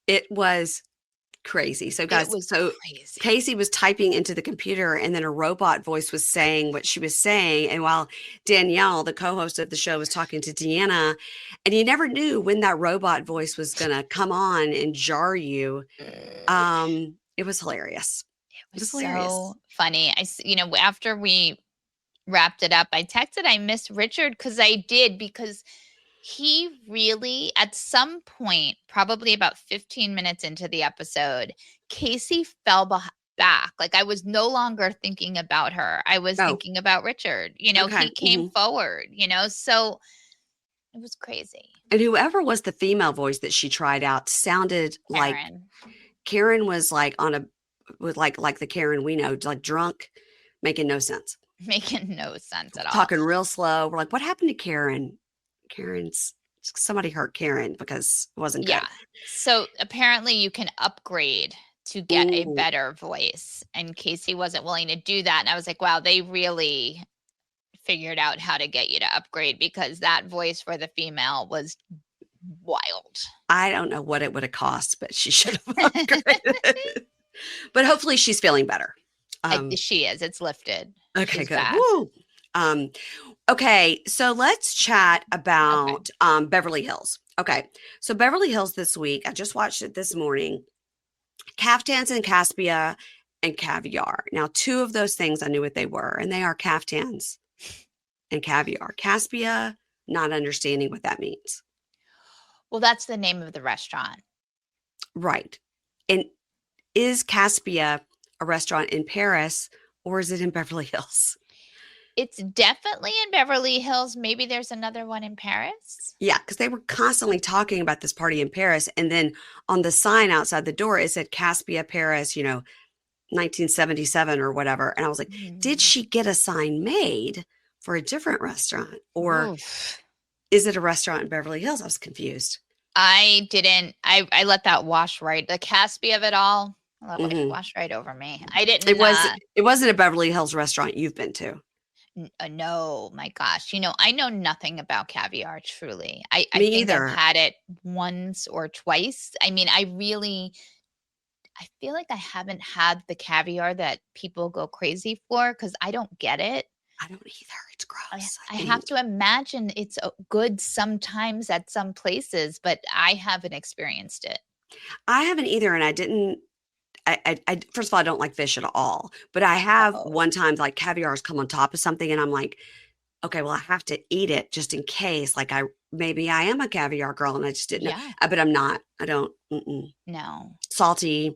B: It
A: was crazy. So guys, crazy. Casey was typing into the computer, and then a robot voice was saying what she was saying. And while Danielle, the co-host of the show, was talking to Deanna, and you never knew when that robot voice was going to come on and jar you. It was hilarious.
B: It was so funny. After we wrapped it up, I texted, I miss Richard, because he really, at some point, probably about 15 minutes into the episode, Casey fell back. Like, I was no longer thinking about her. I was thinking about Richard. He came forward, so it was crazy.
A: And whoever was the female voice that she tried out sounded like Karen was like with the Karen we know, like drunk, making no sense.
B: Making no sense at all.
A: Talking real slow. We're like, what happened to Karen? Somebody hurt Karen, because it wasn't good. Yeah.
B: So apparently you can upgrade to get a better voice, and Casey wasn't willing to do that. And I was like, wow, they really figured out how to get you to upgrade, because that voice for the female was wild.
A: I don't know what it would have cost, but she should have upgraded. But hopefully she's feeling better.
B: She is. It's lifted.
A: Okay, she's good. Woo. Okay, so let's chat about Beverly Hills. Okay, so Beverly Hills this week, I just watched it this morning. Caftans and Caspia and caviar. Now, two of those things I knew what they were, and they are caftans and caviar. Caspia, not understanding what that means.
B: Well, that's the name of the restaurant.
A: Right. And is Caspia a restaurant in Paris, or is it in Beverly Hills?
B: It's definitely in Beverly Hills. Maybe there's another one in Paris.
A: Yeah, because they were constantly talking about this party in Paris. And then on the sign outside the door, it said Caspia, Paris, 1977 or whatever. And I was like, did she get a sign made for a different restaurant? Or is it a restaurant in Beverly Hills? I was confused.
B: I didn't. I let that wash right. The Caspia of it all. I let it wash right over me. I didn't.
A: It wasn't a Beverly Hills restaurant you've been to.
B: No, my gosh. I know nothing about caviar, truly. I
A: Me
B: think
A: either.
B: I've had it once or twice. I mean, I feel like I haven't had the caviar that people go crazy for, because I don't get it.
A: I don't either. It's gross.
B: I have to imagine it's good sometimes at some places, but I haven't experienced it.
A: I haven't either, and I didn't. I first of all, I don't like fish at all, but I have one time, like, caviar has come on top of something, and I'm like, okay, well, I have to eat it just in case. Like, I maybe I am a caviar girl and I just didn't know.
B: Yeah.
A: But I'm not. I don't.
B: No.
A: Salty.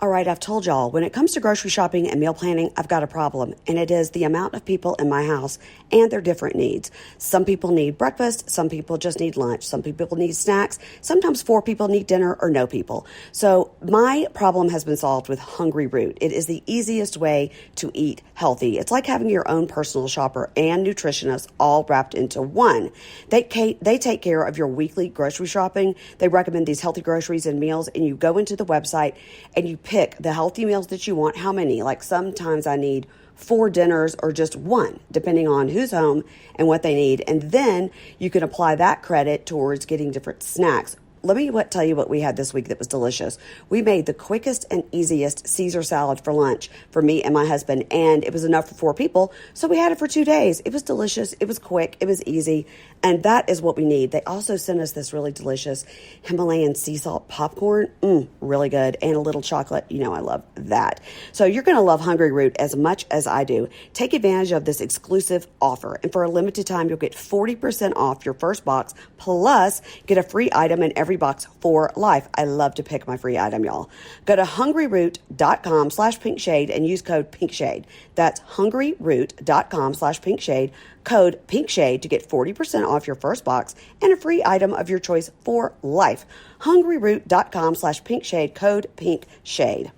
A: All right, I've told y'all, when it comes to grocery shopping and meal planning, I've got a problem, and it is the amount of people in my house and their different needs. Some people need breakfast, some people just need lunch, some people need snacks, sometimes 4 people need dinner or no people. So my problem has been solved with Hungry Root. It is the easiest way to eat healthy. It's like having your own personal shopper and nutritionist all wrapped into one. They take care of your weekly grocery shopping. They recommend these healthy groceries and meals, and you go into the website and you pick the healthy meals that you want. How many? Like sometimes I need 4 dinners or just one, depending on who's home and what they need. And then you can apply that credit towards getting different snacks. Let me tell you what we had this week that was delicious. We made the quickest and easiest Caesar salad for lunch for me and my husband, and it was enough for 4 people, so we had it for 2 days. It was delicious. It was quick. It was easy, and that is what we need. They also sent us this really delicious Himalayan sea salt popcorn. Really good, and a little chocolate. You know I love that. So you're going to love Hungry Root as much as I do. Take advantage of this exclusive offer, and for a limited time, you'll get 40% off your first box, plus get a free item in every box for life. I love to pick my free item, y'all. Go to hungryroot.com/pinkshade and use code pinkshade. That's hungryroot.com/pinkshade, code pinkshade to get 40% off your first box and a free item of your choice for life. hungryroot.com/pinkshade, code pinkshade.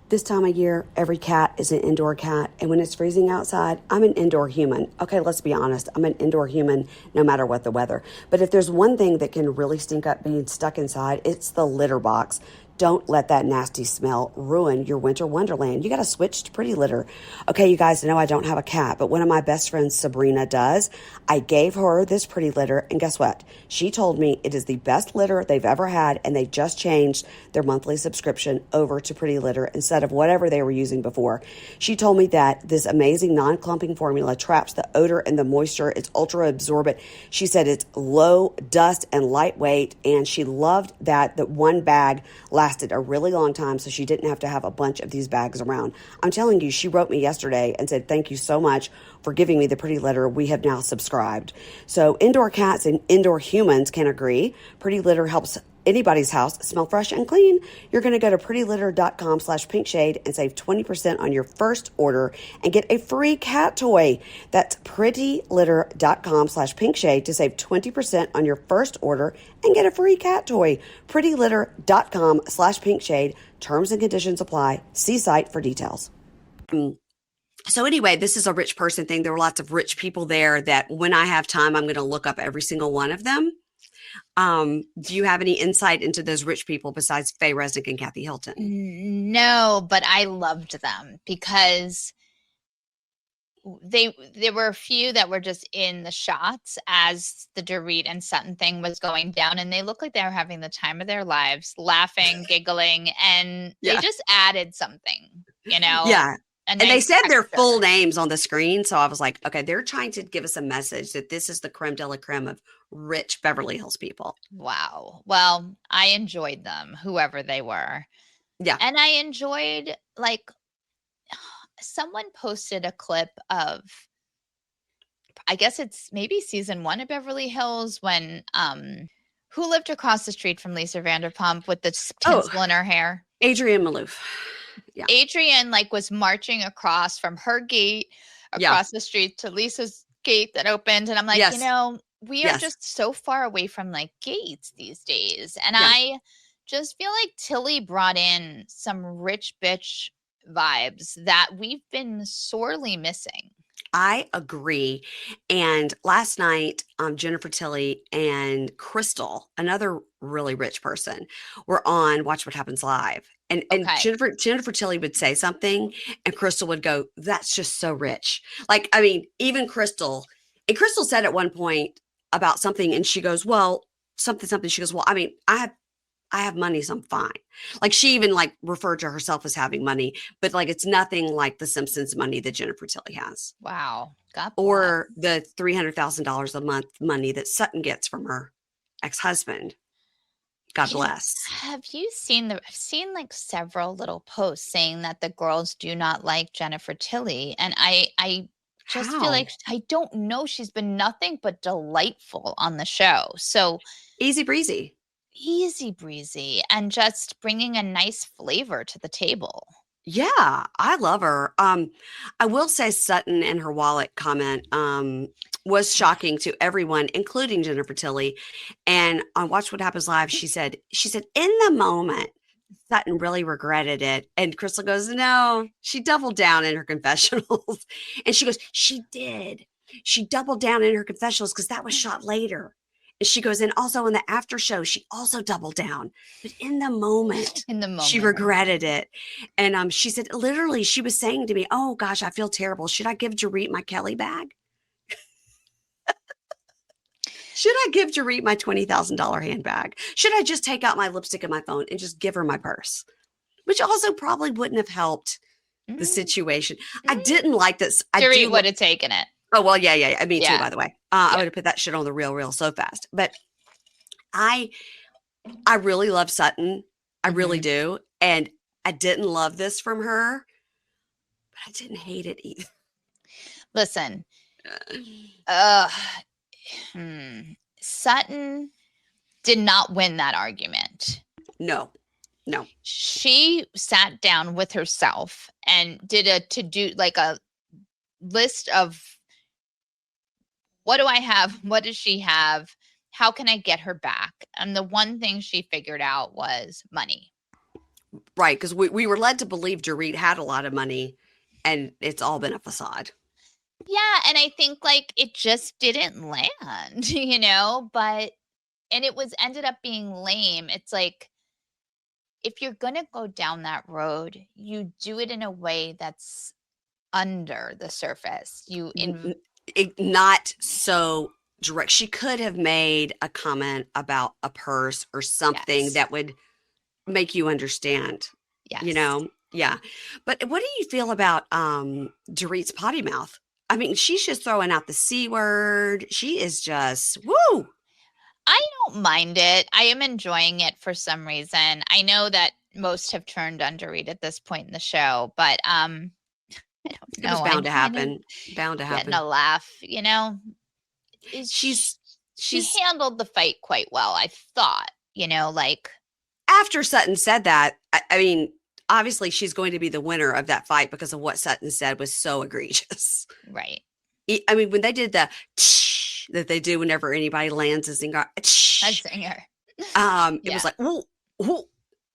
A: This time of year, every cat is an indoor cat, and when it's freezing outside, I'm an indoor human. Okay, let's be honest. I'm an indoor human no matter what the weather. But if there's one thing that can really stink up being stuck inside, it's the litter box. Don't let that nasty smell ruin your winter wonderland. You got to switch to Pretty Litter. Okay, you guys know I don't have a cat, but one of my best friends, Sabrina, does. I gave her this Pretty Litter, and guess what? She told me it is the best litter they've ever had, and they just changed their monthly subscription over to Pretty Litter instead of whatever they were using before. She told me that this amazing non-clumping formula traps the odor and the moisture. It's ultra absorbent. She said it's low dust and lightweight, and she loved that the one bag lasted a really long time, so she didn't have to have a bunch of these bags around. I'm telling you, she wrote me yesterday and said, thank you so much for giving me the Pretty Litter. We have now subscribed. So indoor cats and indoor humans can agree. Pretty Litter helps anybody's house smell fresh and clean. You're going to go to prettylitter.com/pinkshade and save 20% on your first order and get a free cat toy. That's prettylitter.com/pinkshade to save 20% on your first order and get a free cat toy. prettylitter.com/pinkshade. Terms and conditions apply. See site for details. So anyway, this is a rich person thing. There were lots of rich people there that when I have time, I'm going to look up every single one of them. Do you have any insight into those rich people besides Faye Resnick and Kathy Hilton?
B: No, but I loved them because there were a few that were just in the shots as the Dorit and Sutton thing was going down, and they looked like they were having the time of their lives, laughing, giggling, and they just added something, you know?
A: Yeah.
B: And
A: they said their full names on the screen. So I was like, okay, they're trying to give us a message that this is the creme de la creme of rich Beverly Hills people.
B: Wow. Well, I enjoyed them, whoever they were.
A: Yeah.
B: And I enjoyed, like, someone posted a clip of, I guess it's maybe season 1 of Beverly Hills when, who lived across the street from Lisa Vanderpump with the tinsel in her hair?
A: Adrienne Maloof.
B: Yeah. Adrienne was marching across from her gate across the street to Lisa's gate that opened. And I'm like, we are just so far away from gates these days. And I just feel like Tilly brought in some rich bitch vibes that we've been sorely missing.
A: I agree. And last night, Jennifer Tilly and Crystal, another really rich person, were on Watch What Happens Live. And Jennifer Tilly would say something and Crystal would go, that's just so rich. Even Crystal, and Crystal said at one point about something and she goes, well, something. She goes, well, I have money, so I'm fine. She even referred to herself as having money, but it's nothing like the Simpsons money that Jennifer Tilly has.
B: Wow. God bless.
A: Or the $300,000 a month money that Sutton gets from her ex-husband. God bless.
B: Have you seen I've seen several little posts saying that the girls do not like Jennifer Tilly. And I just feel
A: How?
B: like, I don't know, she's been nothing but delightful on the show. So
A: Easy breezy.
B: easy breezy and just bringing a nice flavor to the table.
A: Yeah, I love her. I will say Sutton and her wallet comment was shocking to everyone, including Jennifer Tilly. And on Watch What Happens Live, she said in the moment, Sutton really regretted it. And Crystal goes, no, she doubled down in her confessionals. And she goes, she did. She doubled down in her confessionals because that was shot later. And she goes, and also in the after show, she also doubled down. But in the moment,
B: In the
A: she
B: moment.
A: regretted it. And she said, literally, she was saying to me, oh gosh, I feel terrible. Should I give Dorit my Kelly bag? Should I give Dorit my $20,000 handbag? Should I just take out my lipstick and my phone and just give her my purse? Which also probably wouldn't have helped the situation. I didn't like this.
B: Dorit would have taken it.
A: Oh, well, yeah. Me too,
B: Yeah.
A: by the way. I would have put that shit on the real so fast. But I really love Sutton. I really do. And I didn't love this from her, but I didn't hate it either.
B: Listen, Sutton did not win that argument.
A: No.
B: She sat down with herself and did a list of, what do I have? What does she have? How can I get her back? And the one thing she figured out was money.
A: Right, because we were led to believe Dorit had a lot of money, and it's all been a facade.
B: Yeah, and I think it just didn't land, and it ended up being lame. It's like, if you're going to go down that road, you do it in a way that's under the surface.
A: Not so direct. She could have made a comment about a purse or something that would make you understand.
B: Yes.
A: Yeah. But what do you feel about Dorit's potty mouth? I mean, she's just throwing out the C word. She is just, woo.
B: I don't mind it. I am enjoying it for some reason. I know that most have turned on Dorit at this point in the show, but I don't know.
A: It was bound to happen. Bound to happen.
B: Getting a laugh, She handled the fight quite well, I thought,
A: After Sutton said that, I mean, obviously she's going to be the winner of that fight because of what Sutton said was so egregious.
B: Right.
A: I mean, when they did the that they do whenever anybody lands a zinger, it was like, ooh, ooh, ooh.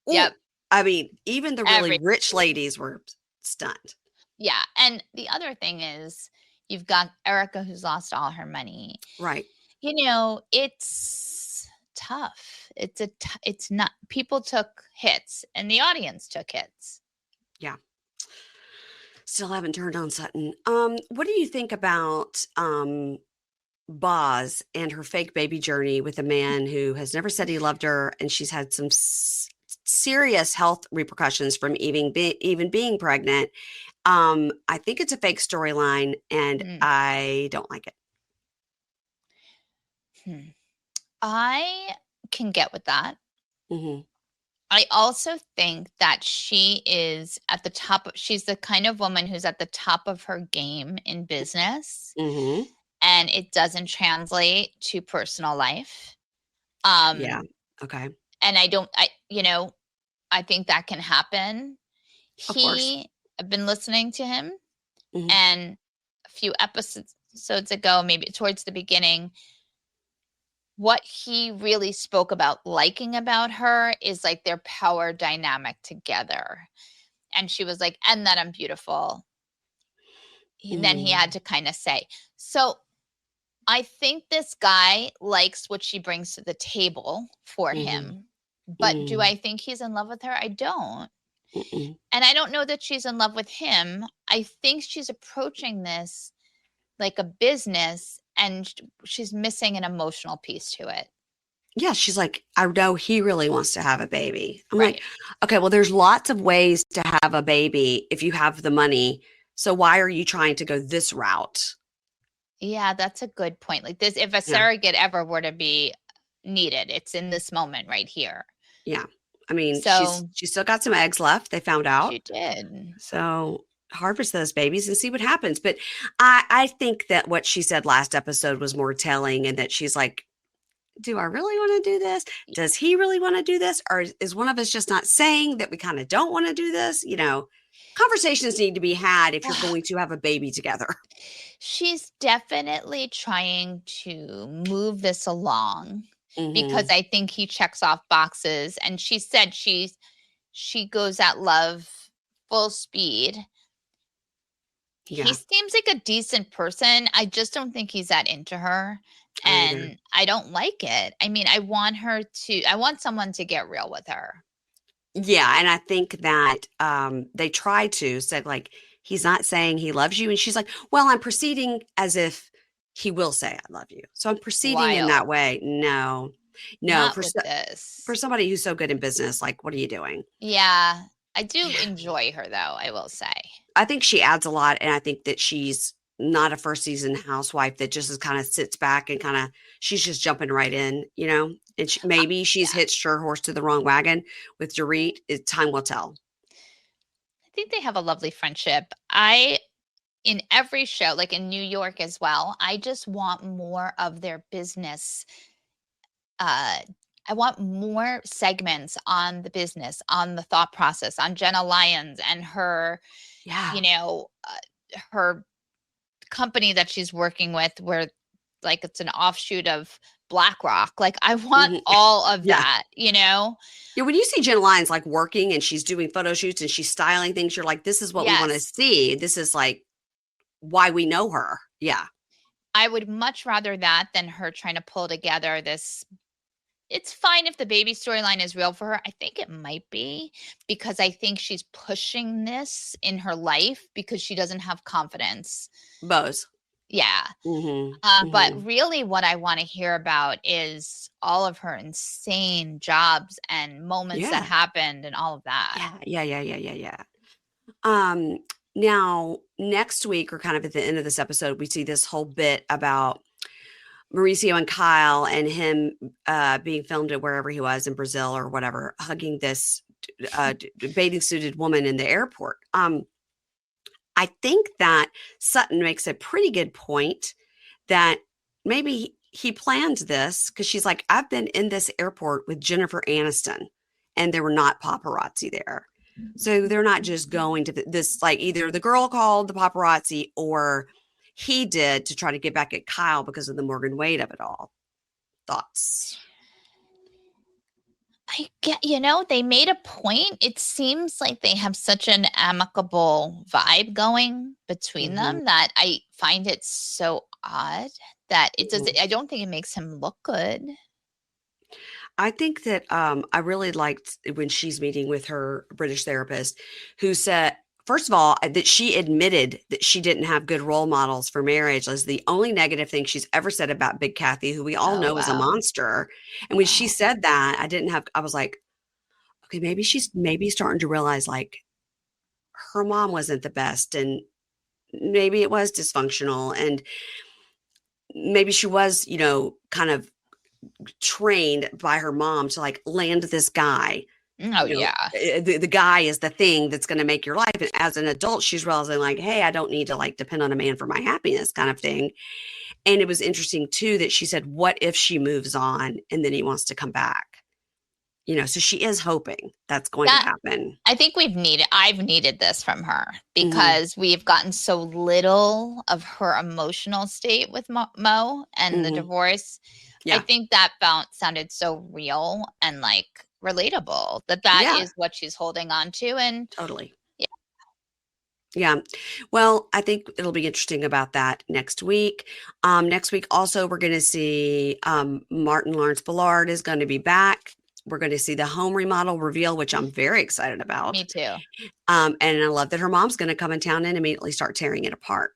B: Yep.
A: I mean, even the really rich ladies were stunned.
B: Yeah. And the other thing is, you've got Erica, who's lost all her money.
A: Right.
B: It's tough. It's not, people took hits and the audience took hits.
A: Yeah. Still haven't turned on Sutton. What do you think about Boz and her fake baby journey with a man who has never said he loved her, and she's had some serious health repercussions from even being pregnant? I think it's a fake storyline, and I don't like it.
B: I can get with that.
A: Mm-hmm.
B: I also think that she is at the top. She's the kind of woman who's at the top of her game in business, and it doesn't translate to personal life.
A: Yeah. Okay.
B: And I think that can happen. I've been listening to him, and a few episodes ago, maybe towards the beginning, what he really spoke about liking about her is their power dynamic together. And she was like, and that I'm beautiful. And then he had to kind of say, so I think this guy likes what she brings to the table for him. But do I think he's in love with her? I don't. And I don't know that she's in love with him. I think she's approaching this like a business, and she's missing an emotional piece to it.
A: Yeah, she's like, I know he really wants to have a baby. I'm like, okay, well, there's lots of ways to have a baby if you have the money. So why are you trying to go this route?
B: Yeah, that's a good point. This, if a surrogate ever were to be needed, it's in this moment right here.
A: Yeah. I mean, she's still got some eggs left. They found out.
B: She did.
A: So harvest those babies and see what happens. But I think that what she said last episode was more telling, and that she's like, do I really want to do this? Does he really want to do this? Or is one of us just not saying that we kind of don't want to do this? Conversations need to be had if you're going to have a baby together.
B: She's definitely trying to move this along because I think he checks off boxes. And she said she goes at love full speed. Yeah. He seems like a decent person. I just don't think he's that into her. And I don't like it. I mean, I want someone to get real with her.
A: Yeah. And I think that they try to say, like, he's not saying he loves you. And she's like, well, I'm proceeding as if he will say I love you. So I'm proceeding in that way. No,
B: not with this.
A: For somebody who's so good in business, like, what are you doing?
B: Yeah. I do enjoy her, though, I will say.
A: I think she adds a lot. And I think that she's not a first season housewife that just kind of sits back and she's just jumping right in, and maybe she's hitched her horse to the wrong wagon with Dorit. Time will tell.
B: I think they have a lovely friendship. In every show, like in New York as well, I just want more of their business. I want more segments on the business, on the thought process, on Jenna Lyons and her, her company that she's working with, where like it's an offshoot of BlackRock. Like I want all of that, Yeah,
A: when you see Jenna Lyons like working and she's doing photo shoots and she's styling things, you're like, this is what we want to see. This is like why we know her. Yeah.
B: I would much rather that than her trying to pull together this. It's fine if the baby storyline is real for her. I think it might be, because I think she's pushing this in her life because she doesn't have confidence.
A: Bose.
B: Yeah. But really what I want to hear about is all of her insane jobs and moments that happened and all of that.
A: Yeah. Now, next week, or kind of at the end of this episode, we see this whole bit about Mauricio and Kyle and him being filmed at wherever he was in Brazil or whatever, hugging this bathing suited woman in the airport. I think that Sutton makes a pretty good point that maybe he planned this because she's like, I've been in this airport with Jennifer Aniston and there were not paparazzi there. So they're not just going to this, like either the girl called the paparazzi or he did to try to get back at Kyle because of the Morgan Wade of it all. Thoughts?
B: I get, they made a point. It seems like they have such an amicable vibe going between them that I find it so odd that it does. I don't think it makes him look good.
A: I think that I really liked when she's meeting with her British therapist, who said, first of all, that she admitted that she didn't have good role models for marriage as the only negative thing she's ever said about Big Kathy, who we all know is a monster. And when she said that, I was like, okay, maybe she's starting to realize like her mom wasn't the best and maybe it was dysfunctional and maybe she was, kind of trained by her mom to like land this guy. The guy is the thing that's going to make your life. And as an adult, she's realizing like, hey, I don't need to like depend on a man for my happiness kind of thing. And it was interesting too that she said, what if she moves on and then he wants to come back? So she is hoping that's going to happen.
B: I think I've needed this from her because we've gotten so little of her emotional state with Mo and the divorce. Yeah. I think that sounded so real and like relatable that is what she's holding on to. And
A: totally. Yeah. Well, I think it'll be interesting about that next week. Next week also, we're going to see Martin Lawrence Bullard is going to be back. We're going to see the home remodel reveal, which I'm very excited about.
B: Me too.
A: And I love that her mom's going to come in town and immediately start tearing it apart.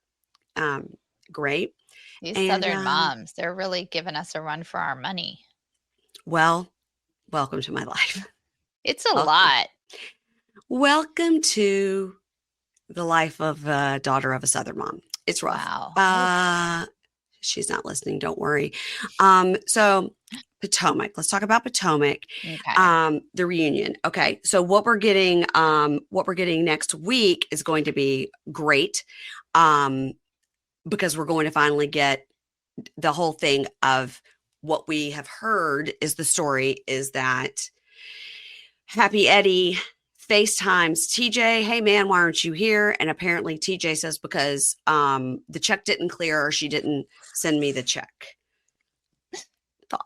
A: Great.
B: These Southern moms, they're really giving us a run for our money.
A: Well, welcome to my life.
B: It's a lot.
A: Welcome to the life of a daughter of a Southern mom. It's rough.
B: Wow.
A: She's not listening. Don't worry. So Potomac. Let's talk about Potomac.
B: Okay.
A: The reunion. Okay. So what we're getting next week is going to be great. Because we're going to finally get the whole thing of what we have heard is the story is that Happy Eddie FaceTimes TJ, hey man, why aren't you here? And apparently TJ says because the check didn't clear or she didn't send me the check. Thoughts?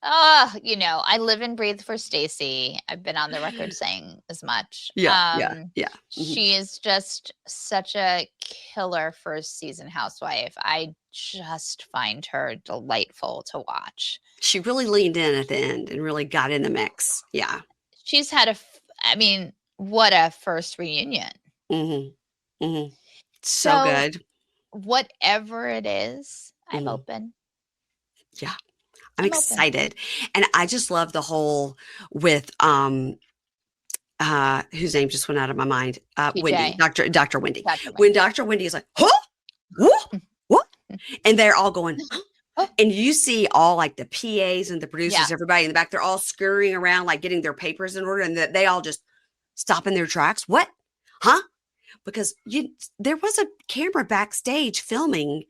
B: I live and breathe for Stacey. I've been on the record saying as much.
A: Yeah. Mm-hmm.
B: She is just such a killer first season housewife. I just find her delightful to watch.
A: She really leaned in at the end and really got in the mix. Yeah.
B: She's had what a first reunion.
A: Mm-hmm. Mm-hmm. So good.
B: Whatever it is, I'm open.
A: Yeah. I'm excited. And I just love the whole with whose name just went out of my mind. Wendy, Dr. Wendy. When Dr. Wendy is like, huh? What? And they're all going, huh? And you see all like the PAs and the producers, everybody in the back, they're all scurrying around, like getting their papers in order, and they all just stop in their tracks. What? Huh? Because there was a camera backstage filming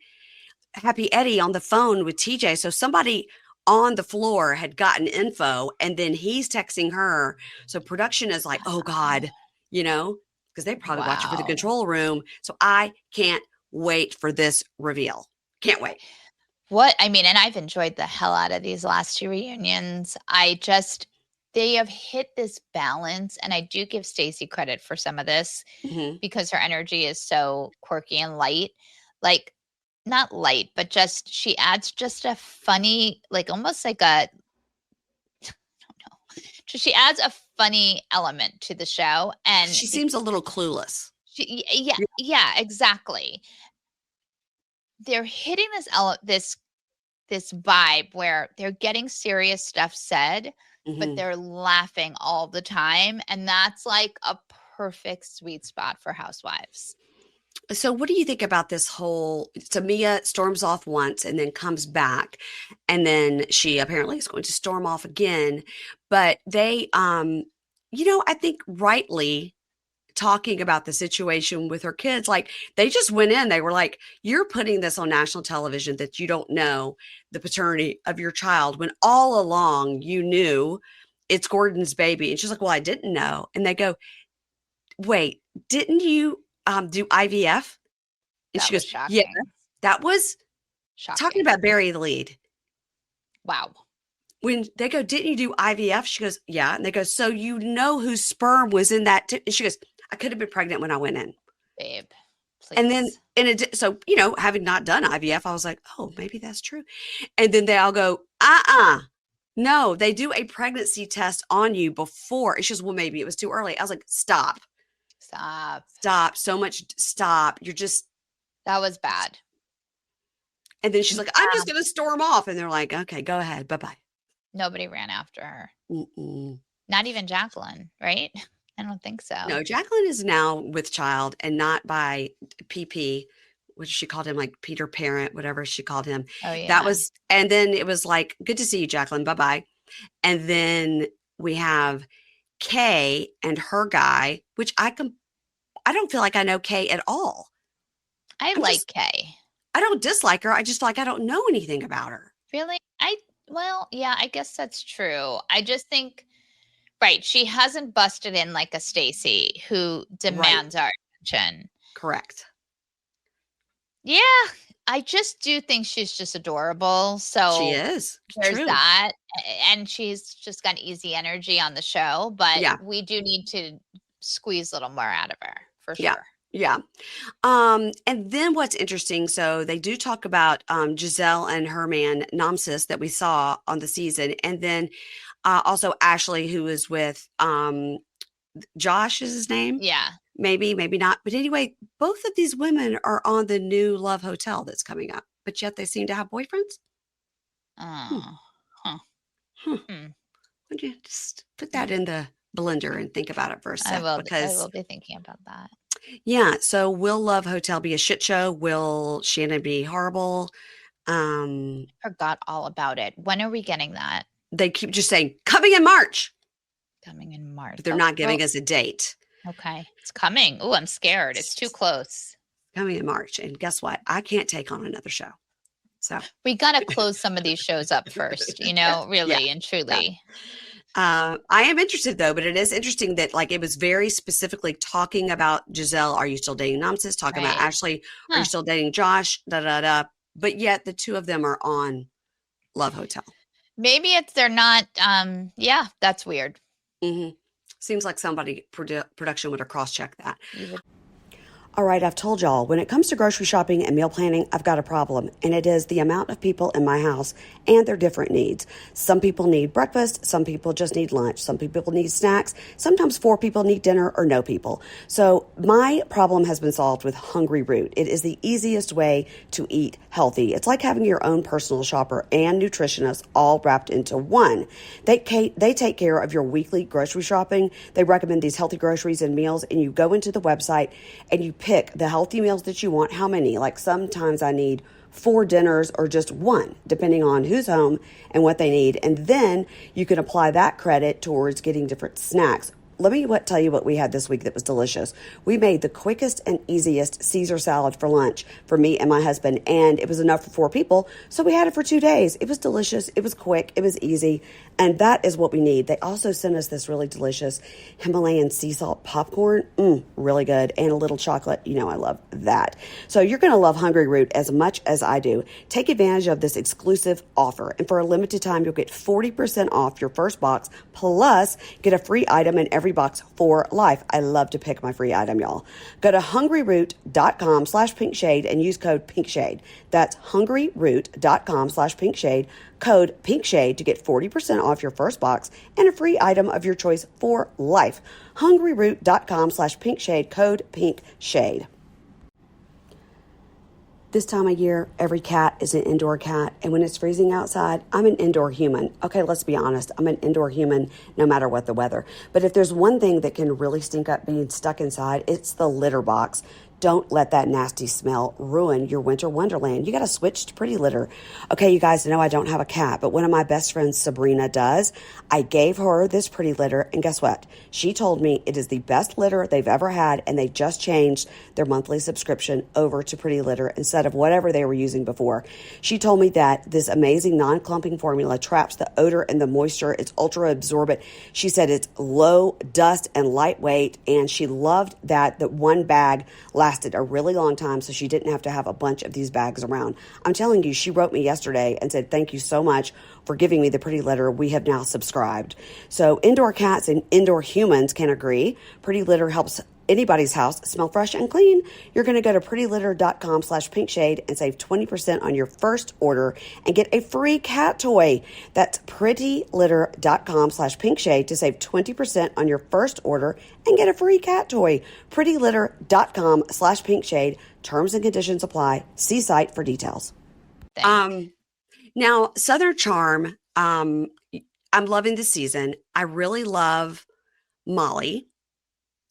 A: Happy Eddie on the phone with TJ. So somebody on the floor had gotten info and then he's texting her. So production is like, oh God, because they probably watch it for the control room. So I can't wait for this reveal. Can't wait.
B: And I've enjoyed the hell out of these last two reunions. They have hit this balance, and I do give Stacey credit for some of this because her energy is so quirky and light. Like, not light, but she adds just a funny, like almost like I don't know. She adds a funny element to the show, and
A: she seems a little clueless.
B: Yeah, exactly. They're hitting this vibe where they're getting serious stuff said, but they're laughing all the time, and that's like a perfect sweet spot for housewives.
A: So what do you think about this whole, so Mia storms off once and then comes back, and then she apparently is going to storm off again, but they, I think rightly talking about the situation with her kids, like they just went in, they were like, you're putting this on national television that you don't know the paternity of your child when all along you knew it's Gordon's baby. And she's like, well, I didn't know. And they go, wait, didn't you do IVF? And she goes,
B: shocking.
A: yeah, that was shocking. Talking about bury the lead.
B: Wow.
A: When they go, didn't you do IVF? She goes, yeah. And they go, so you know whose sperm was in that? And she goes, I could have been pregnant when I went in.
B: Babe, please.
A: And then, so, having not done IVF, I was like, oh, maybe that's true. And then they all go, no, they do a pregnancy test on you before. And she goes, well, maybe it was too early. I was like, stop. So much stop.
B: That was bad.
A: And then she's like, I'm just going to storm off. And they're like, okay, go ahead. Bye-bye.
B: Nobody ran after her. Not even Jacqueline, right? I don't think so.
A: No, Jacqueline is now with child and not by PP, which she called him like Peter Parent, whatever she called him.
B: Oh, yeah.
A: And then it was like, good to see you, Jacqueline. Bye-bye. And then we have Kay and her guy, which I don't feel like I know Kay at all.
B: I like Kay.
A: I don't dislike her. I just feel like I don't know anything about her.
B: Really? Yeah, I guess that's true. I just think, right, she hasn't busted in like a Stacey who demands our attention.
A: Correct.
B: Yeah, I just do think she's just adorable. So
A: she is.
B: There's that. And she's just got easy energy on the show, but we do need to squeeze a little more out of her for sure.
A: Yeah. And then what's interesting, so they do talk about Giselle and her man Namsis that we saw on the season. And then also Ashley, who is with Josh is his name.
B: Yeah.
A: Maybe not. But anyway, both of these women are on the new Love Hotel that's coming up, but yet they seem to have boyfriends. Would you just put that in the blender and think about it for a sec?
B: I will be thinking about that.
A: Yeah, so will Love Hotel be a shit show? Will Shannon be horrible?
B: Forgot all about it. When are we getting that?
A: They keep just saying, coming in March,
B: Coming in March.
A: but they're not giving us a date.
B: Okay. It's coming. Oh, I'm scared. It's too close.
A: Coming in March. And guess what? I can't take on another show. So
B: we got to close some of these shows up first, really and truly.
A: I am interested though, but it is interesting that like it was very specifically talking about Giselle. Are you still dating Namsis? Talking about Ashley. Are you still dating Josh? Da da da. But yet the two of them are on Love Hotel.
B: Maybe they're not. Yeah, that's weird.
A: Mm-hmm. Seems like somebody production would have cross-checked that. All right, I've told y'all, when it comes to grocery shopping and meal planning, I've got a problem, and it is the amount of people in my house and their different needs. Some people need breakfast, some people just need lunch, some people need snacks, sometimes 4 people need dinner or no people. So my problem has been solved with Hungry Root. It is the easiest way to eat healthy. It's like having your own personal shopper and nutritionist all wrapped into one. They take care of your weekly grocery shopping. They recommend these healthy groceries and meals, and you go into the website and you pick the healthy meals that you want. How many? Like sometimes I need 4 dinners or just 1, depending on who's home and what they need. And then you can apply that credit towards getting different snacks. Let me tell you what we had this week that was delicious. We made the quickest and easiest Caesar salad for lunch for me and my husband, and it was enough for 4 people, so we had it for 2 days. It was delicious. It was quick. It was easy, and that is what we need. They also sent us this really delicious Himalayan sea salt popcorn. Really good, and a little chocolate. You know I love that. So you're going to love Hungry Root as much as I do. Take advantage of this exclusive offer, and for a limited time, you'll get 40% off your first box, plus get a free item in every box for life. I love to pick my free item, y'all. Go to hungryroot.com/pinkshade and use code pinkshade. That's hungryroot.com/pinkshade, code pinkshade to get 40% off your first box and a free item of your choice for life. hungryroot.com/pinkshade, code pinkshade. This time of year, every cat is an indoor cat, and when it's freezing outside, I'm an indoor human. Okay, let's be honest. I'm an indoor human no matter what the weather. But if there's one thing that can really stink up being stuck inside, it's the litter box. Don't let that nasty smell ruin your winter wonderland. You got to switch to Pretty Litter. Okay, you guys know I don't have a cat, but one of my best friends, Sabrina, does. I gave her this Pretty Litter, and guess what? She told me it is the best litter they've ever had, and they just changed their monthly subscription over to Pretty Litter instead of whatever they were using before. She told me that this amazing non-clumping formula traps the odor and the moisture. It's ultra absorbent. She said it's low dust and lightweight, and she loved that one bag lasted a really long time, so she didn't have to have a bunch of these bags around. I'm telling you, she wrote me yesterday and said, thank you so much for giving me the Pretty Litter. We have now subscribed. So indoor cats and indoor humans can agree. Pretty Litter helps anybody's house smell fresh and clean. You're going to go to prettylitter.com/pinkshade and save 20% on your first order and get a free cat toy. That's prettylitter.com/pinkshade to save 20% on your first order and get a free cat toy. prettylitter.com/pinkshade. Terms and conditions apply. See site for details. Now, Southern Charm, I'm loving this season. I really love Molly.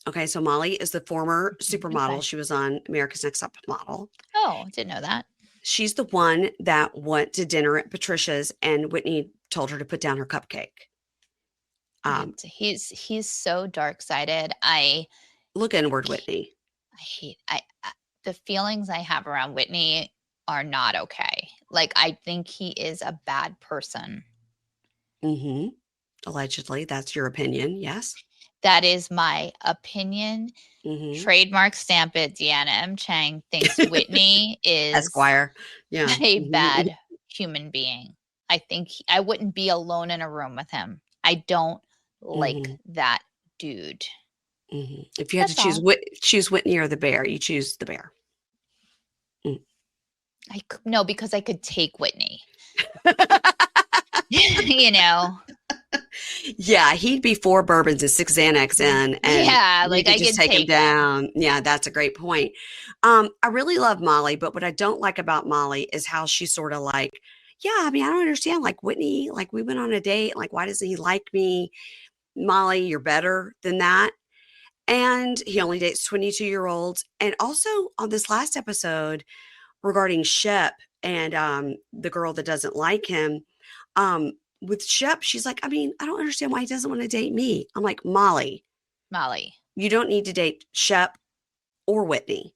A: Okay, so Molly is the former supermodel. Okay. She was on America's Next Top Model.
B: Oh, didn't know that.
A: She's the one that went to dinner at Patricia's, and Whitney told her to put down her cupcake.
B: He's so dark-sided.
A: Look inward, Whitney.
B: I the feelings I have around Whitney are not okay. Like, I think he is a bad person.
A: Mm-hmm. Allegedly, that's your opinion, yes?
B: That is my opinion. Mm-hmm. Trademark stamp it. Deanna Cheng thinks Whitney is
A: Esquire. Yeah.
B: a bad human being. I think I wouldn't be alone in a room with him. I don't like that dude.
A: Mm-hmm. If you had to choose Whitney or the bear, you choose the bear.
B: No, because I could take Whitney. You know.
A: Yeah, he'd be 4 bourbons and 6 Xanax in, and
B: yeah, like I could
A: just take him down. Yeah, that's a great point. I really love Molly, but what I don't like about Molly is how she's sort of like, yeah, I mean, I don't understand. Like Whitney, like we went on a date. Like, why doesn't he like me? Molly, you're better than that. And he only dates 22-year-olds. And also on this last episode regarding Shep and the girl that doesn't like him, with Shep, she's like, I mean, I don't understand why he doesn't want to date me. I'm like, Molly, you don't need to date Shep or Whitney.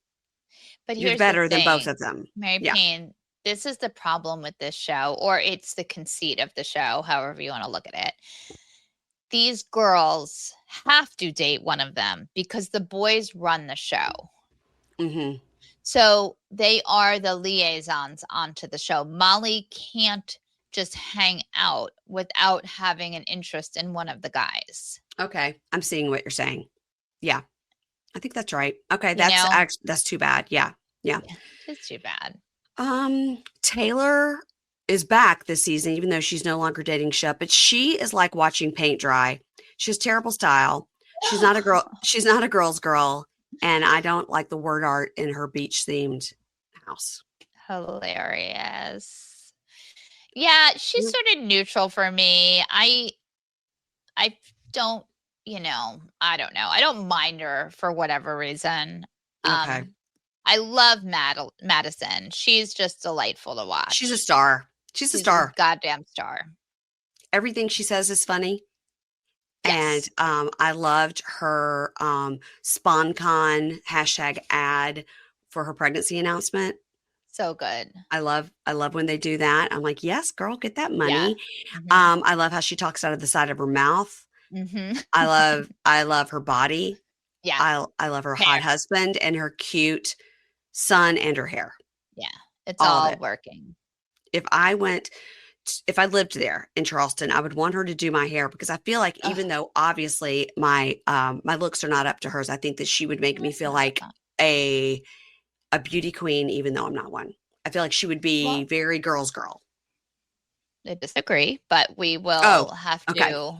B: But
A: You're
B: here's the
A: better than both
B: thing,
A: of them.
B: Mary
A: Yeah.
B: Payne, this is the problem with this show, or it's the conceit of the show, however you want to look at it. These girls have to date one of them because the boys run the show.
A: Mm-hmm.
B: So they are the liaisons onto the show. Molly can't just hang out without having an interest in one of the guys.
A: Okay. I'm seeing what you're saying. Yeah. I think that's right. Okay.
B: You know?
A: That's too bad. Yeah. Yeah.
B: It's too bad.
A: Taylor is back this season, even though she's no longer dating Shep, but she is like watching paint dry. She has terrible style. She's not a girl. She's not a girl's girl. And I don't like the word art in her beach themed house.
B: Hilarious. Yeah, she's sort of neutral for me. I don't, I don't know. I don't mind her for whatever reason.
A: Okay.
B: I love Madison. She's just delightful to watch.
A: She's a star. She's a star.
B: A goddamn star.
A: Everything she says is funny.
B: Yes.
A: And I loved her SpawnCon # ad for her pregnancy announcement.
B: So good.
A: I love when they do that. I'm like, yes, girl, get that money.
B: Yeah. Mm-hmm.
A: I love how she talks out of the side of her mouth.
B: Mm-hmm.
A: I love her body.
B: Yeah.
A: I love her hot husband and her cute son and her hair.
B: Yeah. It's all working.
A: If I lived there in Charleston, I would want her to do my hair because I feel like even though obviously my looks are not up to hers, I think that she would make me feel like a beauty queen, even though I'm not one. I feel like she would be very girl's girl.
B: I disagree, but we will have to,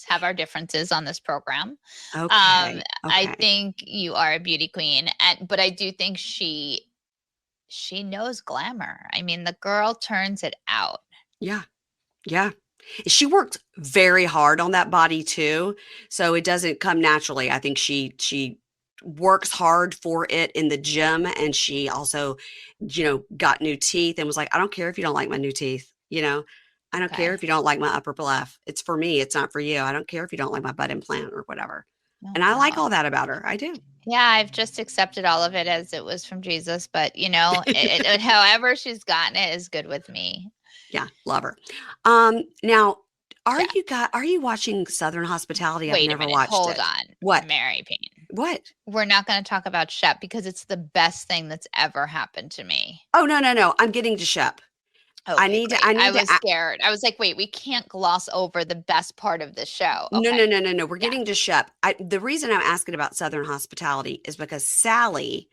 B: have our differences on this program.
A: Okay.
B: I think you are a beauty queen, but I do think she knows glamour. I mean, the girl turns it out.
A: Yeah. Yeah. She worked very hard on that body too. So it doesn't come naturally. I think she works hard for it in the gym. And she also, got new teeth and was like, I don't care if you don't like my new teeth. I don't care if you don't like my upper left. It's for me. It's not for you. I don't care if you don't like my butt implant or whatever. And I like all that about her. I do.
B: Yeah, I've just accepted all of it as it was from Jesus. But, however she's gotten it is good with me.
A: Yeah, love her. Now, are you watching Southern Hospitality?
B: Wait,
A: I've never watched it.
B: Hold on.
A: What?
B: Mary Payne.
A: What?
B: We're not going to talk about Shep because it's the best thing that's ever happened to me.
A: Oh, no. I'm getting to Shep.
B: Okay, I was scared. I was like, wait, we can't gloss over the best part of the show.
A: Okay. No. We're getting to Shep. The reason I'm asking about Southern Hospitality is because Sally,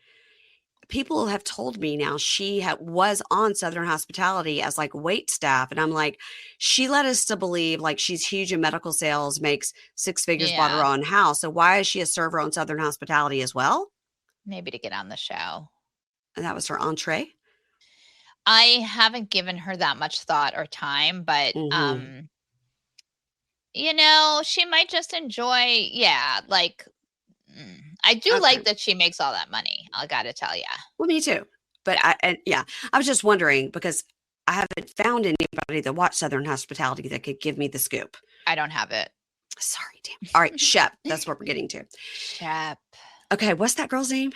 A: people have told me now she was on Southern Hospitality as like wait staff. And I'm like, she led us to believe like she's huge in medical sales, makes 6 figures, bought her own house. So why is she a server on Southern Hospitality as well?
B: Maybe to get on the show.
A: And that was her entree?
B: I haven't given her that much thought or time, but she might just enjoy. Yeah, like I do like that she makes all that money. I got to tell you.
A: Well, me too. But I was just wondering because I haven't found anybody that watched Southern Hospitality that could give me the scoop.
B: I don't have it.
A: Sorry, damn. All right, Shep. That's what we're getting to.
B: Shep.
A: Okay, what's that girl's name?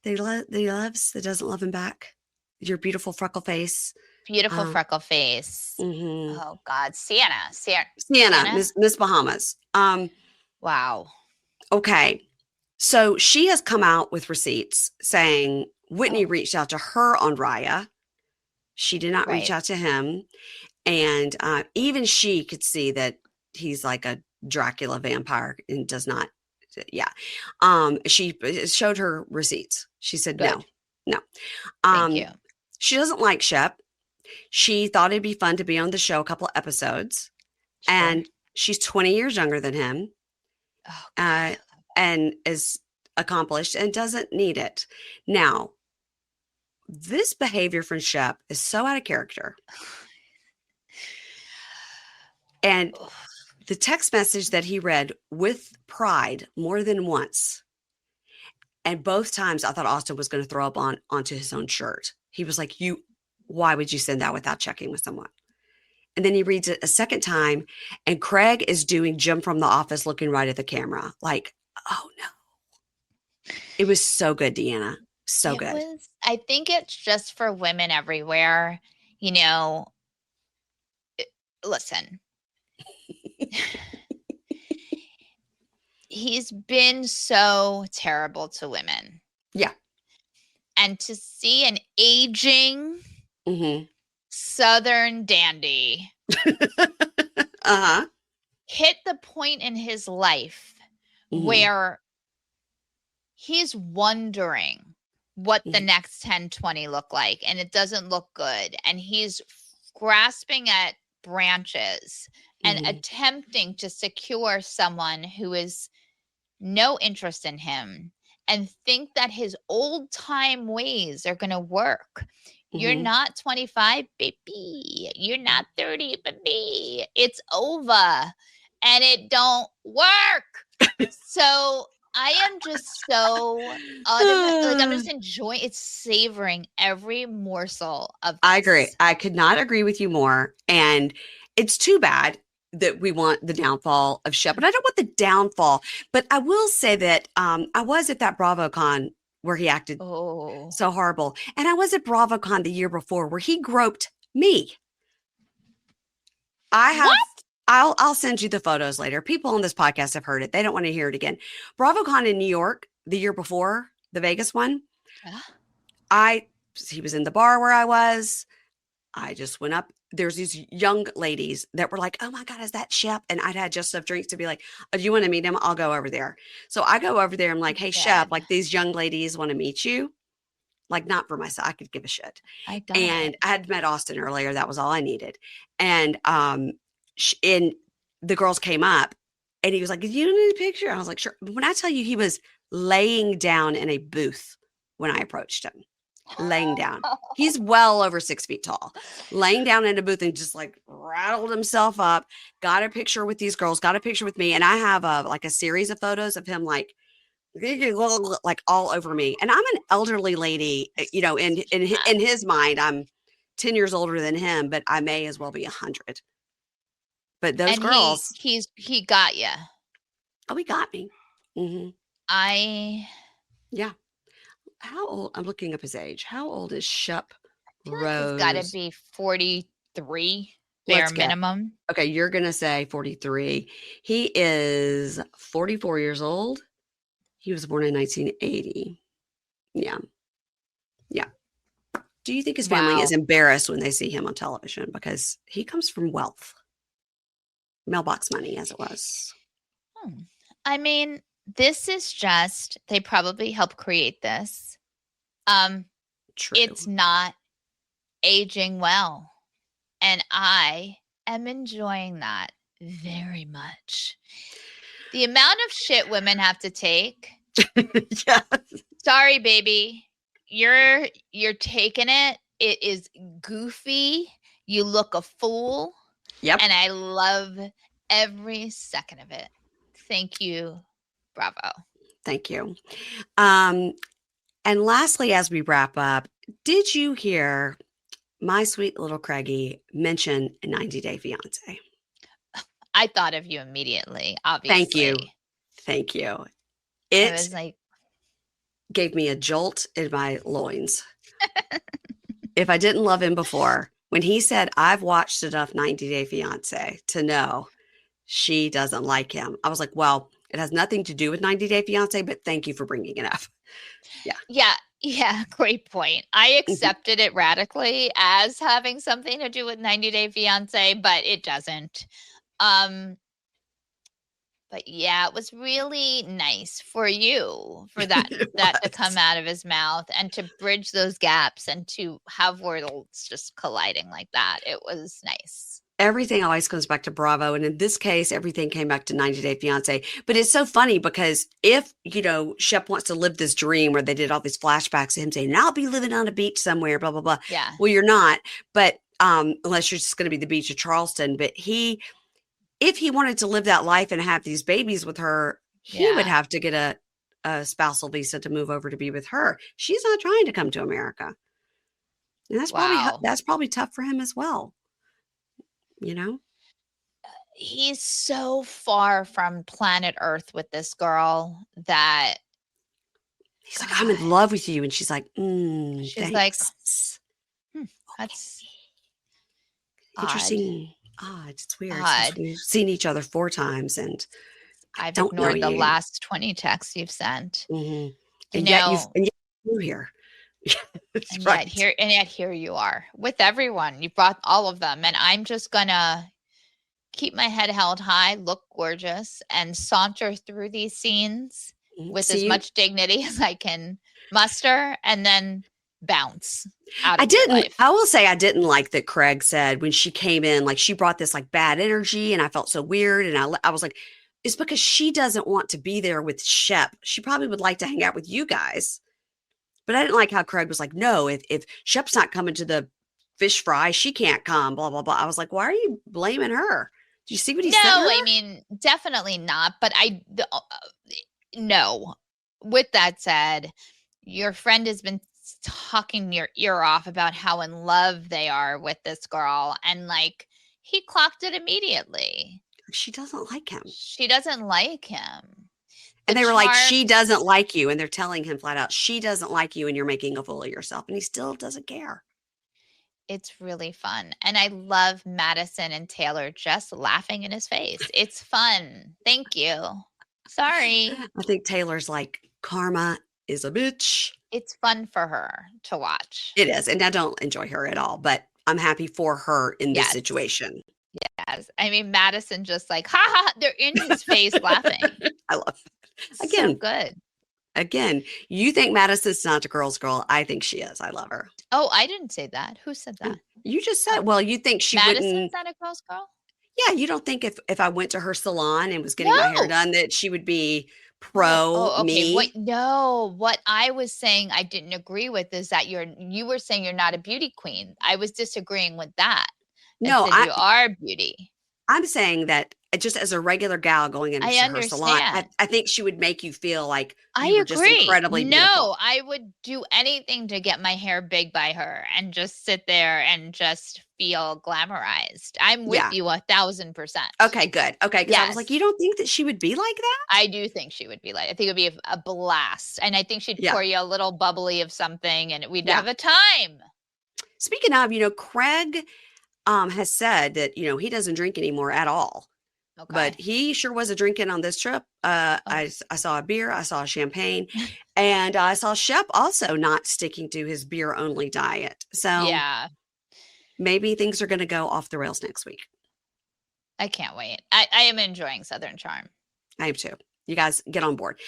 A: That doesn't love him back. Your beautiful freckle face.
B: Beautiful freckle face.
A: Mm-hmm.
B: Oh God, Sienna,
A: Miss Bahamas.
B: Wow.
A: Okay, so she has come out with receipts saying Whitney reached out to her on Raya. She did not reach out to him, and even she could see that he's like a Dracula vampire and does not. Yeah. She showed her receipts. She said no.
B: Thank you.
A: She doesn't like Shep. She thought it'd be fun to be on the show a couple of episodes. Sure. And she's 20 years younger than him. Oh, and is accomplished and doesn't need it. Now, this behavior from Shep is so out of character. And the text message that he read with pride more than once. And both times I thought Austin was going to throw up onto his own shirt. He was like, why would you send that without checking with someone? And then he reads it a second time, and Craig is doing Jim from The Office looking right at the camera. Like, oh no. It was so good, Deanna. So good.
B: I think it's just for women everywhere. You know, listen. He's been so terrible to women.
A: Yeah.
B: And to see an aging Southern dandy hit the point in his life where he's wondering what the next 10, 20 look like, and it doesn't look good. And he's grasping at branches and attempting to secure someone who is no interest in him and think that his old time ways are going to work. You're not 25, baby. You're not 30, baby. It's over and it don't work. So I am just so I'm just enjoying it's, savoring every morsel of this.
A: I agree. I could not agree with you more. And it's too bad that we want the downfall of Shep, but I don't want the downfall. But I will say that I was at that BravoCon where he acted so horrible, and I was at BravoCon the year before where he groped me. I'll send you the photos later. People on this podcast have heard it. They don't want to hear it again. BravoCon in New York the year before, the Vegas one. He was in the bar where I was. I just went up. There's these young ladies that were like, oh my God, is that Shep? And I'd had just enough drinks to be like, oh, do you want to meet him? I'll go over there. So I go over there. I'm like, hey, Shep, like these young ladies want to meet you. Like, not for myself. I could give a shit. I had met Austin earlier. That was all I needed. And the girls came up and he was like, you don't need a picture. I was like, sure. But when I tell you, he was laying down in a booth when I approached him. Laying down. He's well over 6 feet tall, laying down in a booth and just like rattled himself up, got a picture with these girls, got a picture with me. And I have a series of photos of him like all over me. And I'm an elderly lady, you know, in his mind, I'm 10 years older than him, but I may as well be 100. But those girls,
B: he got you.
A: Oh, he got me. Yeah. How old? I'm looking up his age. How old is Shep Rose?
B: He's got to be 43, bare minimum.
A: Okay, you're going to say 43. He is 44 years old. He was born in 1980. Yeah. Yeah. Do you think his family is embarrassed when they see him on television? Because he comes from wealth. Mailbox money, as it was.
B: I mean, this is just, they probably helped create this.
A: True.
B: It's not aging well. And I am enjoying that very much. The amount of shit women have to take.
A: Yeah.
B: Sorry, baby. You're taking it. It is goofy. You look a fool.
A: Yep.
B: And I love every second of it. Thank you. Bravo.
A: Thank you. And lastly, as we wrap up, did you hear my sweet little Craigie mention a 90 Day Fiancé?
B: I thought of you immediately, obviously.
A: Thank you.
B: It was like,
A: gave me a jolt in my loins. If I didn't love him before, when he said, I've watched enough 90 Day Fiancé to know she doesn't like him, I was like, well, it has nothing to do with 90 Day Fiancé, but thank you for bringing it up.
B: Yeah. Great point. I accepted it radically as having something to do with 90 Day Fiancé, but it doesn't. But yeah, it was really nice for you for that to come out of his mouth and to bridge those gaps and to have worlds just colliding like that. It was nice.
A: Everything always comes back to Bravo. And in this case, everything came back to 90 Day Fiancé. But it's so funny because if, Shep wants to live this dream where they did all these flashbacks of him saying, I'll be living on a beach somewhere, blah, blah, blah.
B: Yeah.
A: Well, you're not. But unless you're just going to be the beach of Charleston. But he if he wanted to live that life and have these babies with her, he would have to get a spousal visa to move over to be with her. She's not trying to come to America. And that's probably tough for him as well. You know?
B: He's so far from planet Earth with this girl that
A: he's like, I'm in love with you. And she's like,
B: she's
A: thanks.
B: like, that's
A: interesting. Odd. It's weird. Since we've seen each other 4 times and
B: I've ignored the last 20 texts you've sent.
A: Mm-hmm. And yet you're here.
B: And yet here you are with everyone. You brought all of them, and I'm just gonna keep my head held high, look gorgeous, and saunter through these scenes with as much dignity as I can muster, and then bounce out of your life.
A: I will say I didn't like that Craig said when she came in, like she brought this like bad energy, and I felt so weird, and I was like, it's because she doesn't want to be there with Shep. She probably would like to hang out with you guys. But I didn't like how Craig was like, no, if Shep's not coming to the fish fry, she can't come, blah, blah, blah. I was like, why are you blaming her? Do you see what he said?
B: No, I mean, definitely not. But no. With that said, your friend has been talking your ear off about how in love they are with this girl. And like, he clocked it immediately.
A: She doesn't like him.
B: She doesn't like him.
A: And they were like, she doesn't like you. And they're telling him flat out, she doesn't like you and you're making a fool of yourself. And he still doesn't care.
B: It's really fun. And I love Madison and Taylor just laughing in his face. It's fun. Thank you. Sorry.
A: I think Taylor's like, karma is a bitch.
B: It's fun for her to watch.
A: It is. And I don't enjoy her at all, but I'm happy for her in this situation.
B: Yes. I mean, Madison just like, ha ha, they're in his face laughing.
A: I love it. Again,
B: so good.
A: Again, you think Madison's not a girl's girl. I think she is. I love her.
B: Oh, I didn't say that. Who said that?
A: You just said, well, you think she
B: Madison's not a girl's girl?
A: Yeah, you don't think if I went to her salon and was getting my hair done that she would be pro me?
B: What I was saying I didn't agree with is that you were saying you're not a beauty queen. I was disagreeing with that.
A: No,
B: you are beauty.
A: I'm saying that just as a regular gal going into her salon, I think she would make you feel like you were just incredibly beautiful.
B: No, I would do anything to get my hair big by her and just sit there and just feel glamorized. I'm with you 1,000%.
A: Okay, good. Okay, because I was like, you don't think that she would be like that?
B: I do think she would be like. I think it would be a blast, and I think she'd pour you a little bubbly of something, and we'd have a time.
A: Speaking of, Craig has said that he doesn't drink anymore at all. Okay. But he sure was a drinking on this trip. I saw a beer, I saw a champagne, and I saw Shep also not sticking to his beer only diet. So maybe things are going to go off the rails next week.
B: I can't wait. I am enjoying Southern Charm.
A: I am too. You guys get on board.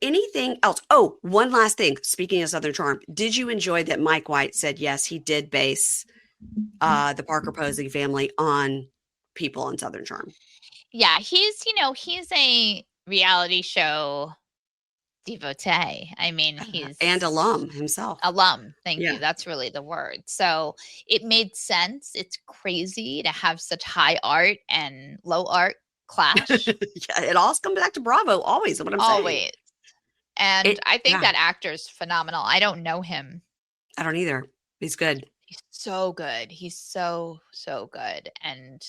A: Anything else? Oh, one last thing. Speaking of Southern Charm, did you enjoy that Mike White said yes, he did base the Parker Posey family on people on Southern Charm?
B: Yeah, he's a reality show devotee. I mean, he's
A: and alum himself.
B: Thank you. That's really the word. So it made sense. It's crazy to have such high art and low art clash.
A: It all comes back to Bravo. Always. What I'm saying.
B: Always. And I think that actor's phenomenal. I don't know him.
A: I don't either. He's good.
B: He's so good. He's so good. And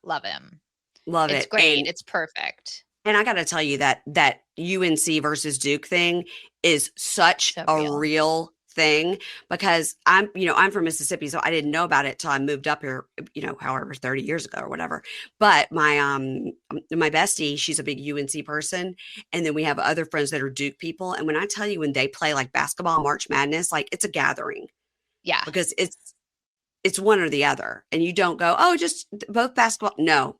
B: love him.
A: Love it.
B: It's great. It's perfect.
A: And I got to tell you that UNC versus Duke thing is such a real thing, because I'm from Mississippi, so I didn't know about it till I moved up here, however, 30 years ago or whatever. But my bestie, she's a big UNC person. And then we have other friends that are Duke people. And when I tell you, when they play like basketball, March Madness, like it's a gathering. Yeah. Because it's one or the other. And you don't go, oh, just both basketball. No.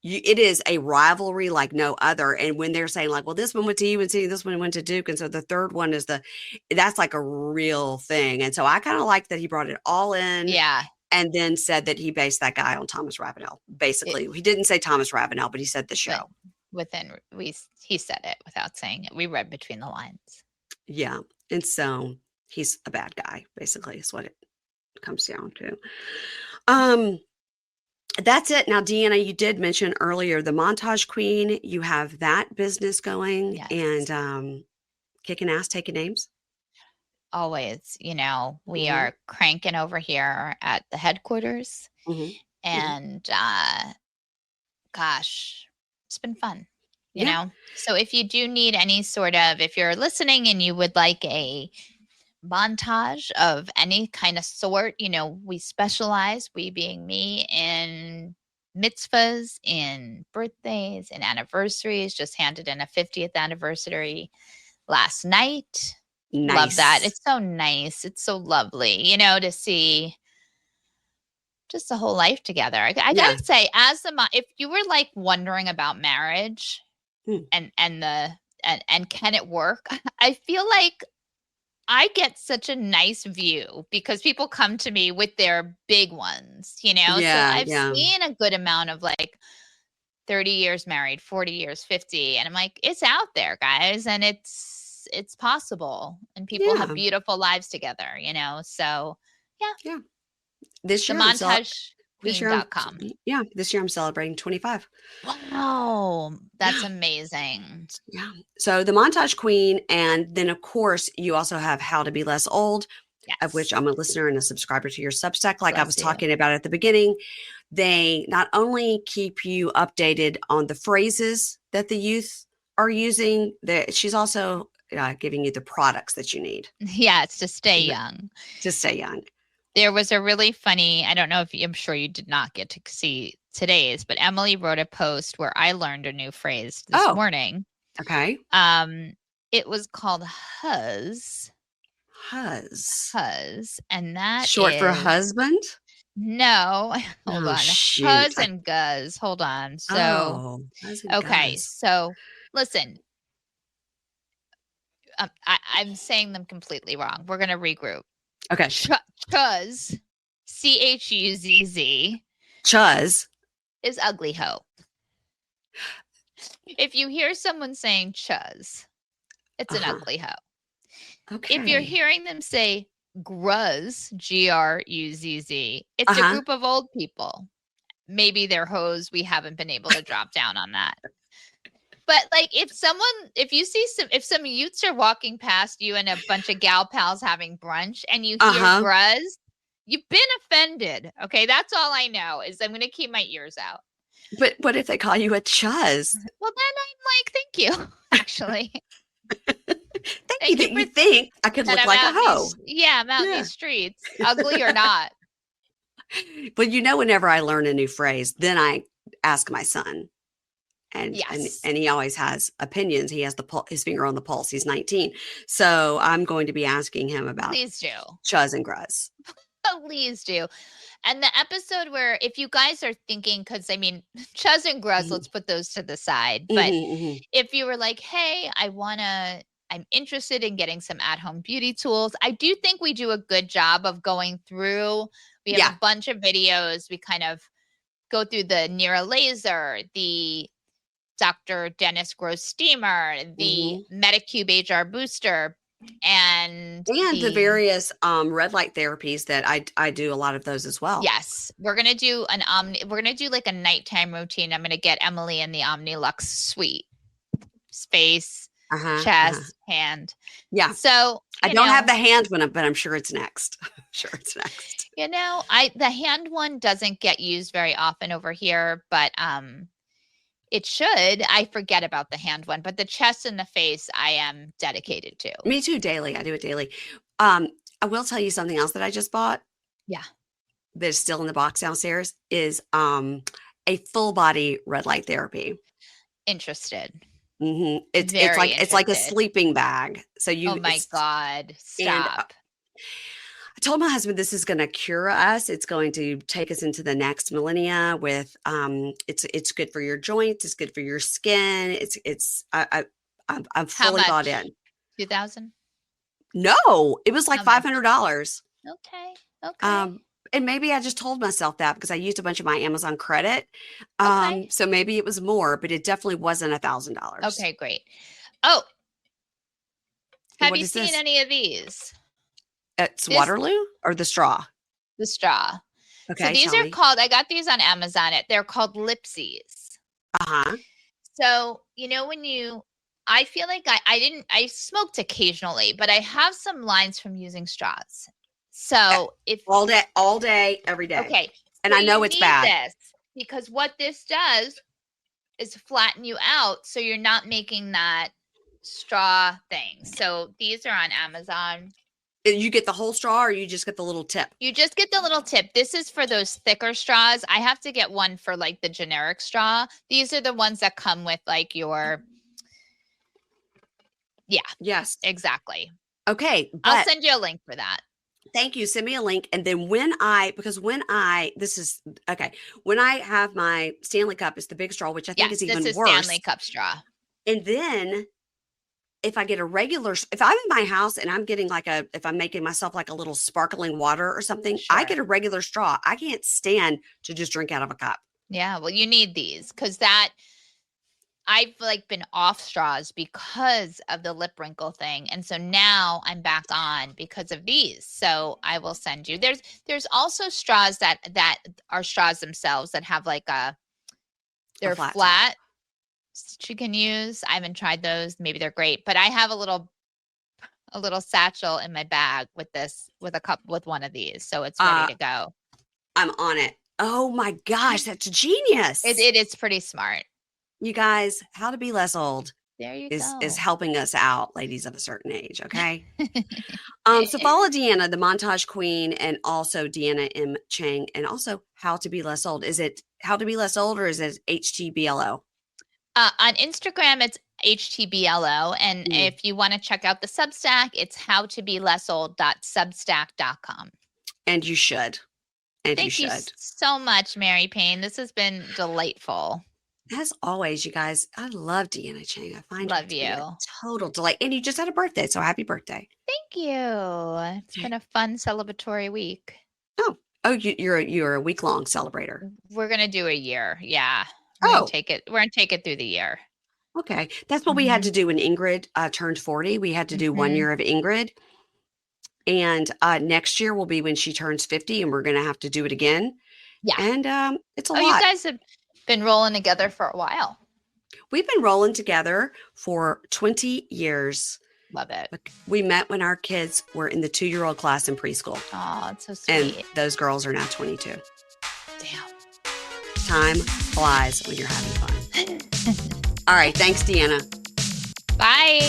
A: It is a rivalry like no other. And when they're saying like, well, this one went to UNC, this one went to Duke, and so the third one is that's like a real thing. And so I kind of like that he brought it all in. Yeah. And then said that he based that guy on Thomas Ravenel. Basically, he didn't say Thomas Ravenel, but he said the show.
B: He said it without saying it. We read between the lines.
A: Yeah. And so he's a bad guy, basically, is what it comes down to. That's it. Now, Deanna, you did mention earlier the Montage Queen. You have that business going
B: Yes.
A: and kicking ass, taking names.
B: Always, we
A: Mm-hmm.
B: are cranking over here at the headquarters.
A: Mm-hmm. Mm-hmm.
B: And gosh, it's been fun,
A: Yeah.
B: So if you do need any if you're listening and you would like a montage of any kind of sort, we specialize, we being me, in mitzvahs, in birthdays, in anniversaries. Just handed in a 50th anniversary last night. Love that.
A: Nice.
B: It's so nice. It's so lovely, to see just the whole life together. I
A: Yeah.
B: gotta say, if you were like wondering about marriage and can it work, I feel like I get such a nice view because people come to me with their big ones, So
A: Yeah.
B: I've
A: Yeah.
B: seen a good amount of like 30 years married, 40 years, 50, and I'm like, it's out there, guys, and it's possible, and people have
A: Yeah.
B: beautiful lives together, So yeah,
A: Yeah. This
B: the
A: year I'm this year I'm
B: montagequeen.com.
A: yeah, this year I'm celebrating 25.
B: Wow, that's
A: Yeah.
B: amazing.
A: Yeah. So the Montage Queen, and then of course you also have How to Be Less Old, of which
B: Yes.
A: I'm a listener and a subscriber to your Substack, like I was
B: Bless you.
A: talking about at the beginning. They not only keep you updated on the phrases that the youth are using, that she's also giving you the products that you need
B: Yeah, it's to stay young.
A: to stay young.
B: There was a really funny, I don't know if I'm sure you did not get to see today's, but Emily wrote a post where I learned a new phrase this morning.
A: Okay.
B: It was called huzz.
A: Huzz.
B: And that
A: Short for
B: is
A: husband?
B: no. Hold
A: Oh,
B: on.
A: shoot.
B: Huzz and guzz. Hold on. So
A: Huzz and
B: okay.
A: guzz.
B: So listen, I'm saying them completely wrong. We're gonna regroup.
A: Okay.
B: Chuzz, Chuzz,
A: Chuzz.
B: is ugly hoe. If you hear someone saying chuzz, it's an ugly hoe.
A: Okay.
B: If you're hearing them say gruzz, Gruzz, it's a group of old people. Maybe they're hoes. We haven't been able to drop down on that. But like if some youths are walking past you and a bunch of gal pals having brunch and you hear gruzz, you've been offended. Okay, that's all I know is I'm going to keep my ears out.
A: But what if they call you a chuzz?
B: Well, then I'm like, thank you, actually.
A: Thank you that you think I could look like a hoe.
B: I'm out in these streets, ugly or not.
A: But whenever I learn a new phrase, then I ask my son. And he always has opinions. He has his finger on the pulse. He's 19. So I'm going to be asking him about chuzz and gruzz.
B: Please do. And the episode where, if you guys are thinking, because I mean, chuzz and gruzz, let's put those to the side. But if you were like, hey, I'm interested in getting some at-home beauty tools, I do think we do a good job of going through. We have a bunch of videos. We kind of go through the Nira laser, the Dr. Dennis Gross steamer, the Medicube HR booster, and
A: the various red light therapies that I do a lot of those as well.
B: Yes, we're gonna do like a nighttime routine. I'm gonna get Emily in the Omnilux suite, space, chest, hand.
A: Yeah.
B: So
A: I don't have the hand one, but I'm sure it's next.
B: The hand one doesn't get used very often over here, but it should. I forget about the hand one, but the chest and the face I am dedicated to.
A: Me too, daily. I do it daily. I will tell you something else that I just bought.
B: Yeah.
A: That's still in the box downstairs is a full body red light therapy.
B: Interested.
A: It's like a sleeping bag. So
B: oh my God, stop.
A: I told my husband this is going to cure us. It's going to take us into the next millennia with it's good for your joints, it's good for your skin. I'm fully bought in.
B: 2,000?
A: No, it was like $500.
B: Okay.
A: And maybe I just told myself that because I used a bunch of my Amazon credit. So maybe it was more, but it definitely wasn't $1,000.
B: Okay, great. Oh, have you seen any of these?
A: It's Waterloo or the straw?
B: The straw. So
A: Okay,
B: these
A: tell
B: are
A: me.
B: called, I got these on Amazon. They're called Lipsies.
A: Uh-huh.
B: So, I feel like I smoked occasionally, but I have some lines from using straws. So if,
A: All day, every day.
B: okay,
A: And
B: so
A: I know
B: you
A: it's
B: need
A: bad.
B: this because what this does is flatten you out so you're not making that straw thing. So these are on Amazon.
A: You get the whole straw or you just get the little tip?
B: You just get the little tip. This is for those thicker straws. I have to get one for like the generic straw. These are the ones that come with like your, yeah,
A: Yes.
B: exactly.
A: Okay,
B: I'll
A: but
B: send you a link for that.
A: thank you. Send me a link. And then when I have my Stanley Cup, it's the big straw, which I think is
B: Yes, this
A: even
B: is
A: worse.
B: Stanley Cup straw.
A: And then if I get if I'm in my house and I'm getting if I'm making myself like a little sparkling water or something, I
B: Sure.
A: get a regular straw. I can't stand to just drink out of a cup.
B: Yeah, well, you need these because I've like been off straws because of the lip wrinkle thing. And so now I'm back on because of these. So I will send you. There's also straws that are straws themselves that have like they're
A: flat
B: flat that you can use. I haven't tried those. Maybe they're great, but I have a little satchel in my bag with one of these. So it's ready to go.
A: I'm on it. Oh my gosh, that's genius.
B: It is pretty smart.
A: You guys, How to Be Less Old
B: There you
A: is
B: go.
A: helping us out, ladies of a certain age, okay? So follow Deanna, the montage queen, and also Deanna M. Cheng, and also How to Be Less Old. Is it How to Be Less Old or is it HTBLO?
B: On Instagram, it's HTBLO. And if you want to check out the Substack, it's howtobelessold.substack.com.
A: And you should.
B: Thank you so much, Mary Payne. This has been delightful.
A: As always, you guys, I love Deanna Cheng. I find her to be a
B: you.
A: total delight. And you just had a birthday, so happy birthday.
B: Thank you. It's been a fun celebratory week.
A: Oh, you're a week-long celebrator.
B: We're gonna do a year. Yeah. We're gonna take it through the year.
A: Okay. That's what we had to do when Ingrid turned 40. We had to do 1 year of Ingrid. And next year will be when she turns 50, and we're going to have to do it again.
B: Yeah.
A: And it's a lot.
B: You guys have been rolling together for a while.
A: We've been rolling together for 20 years.
B: Love it.
A: We met when our kids were in the 2-year-old class in preschool.
B: Oh, it's so sweet.
A: And those girls are now 22.
B: Damn.
A: Time flies when you're having fun. All right. Thanks, Deanna.
B: Bye.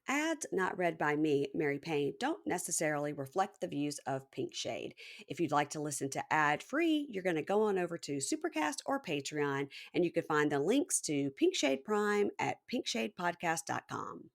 A: Ads not read by me, Mary Payne, don't necessarily reflect the views of Pink Shade. If you'd like to listen to ad-free, you're going to go on over to Supercast or Patreon, and you can find the links to Pink Shade Prime at pinkshadepodcast.com.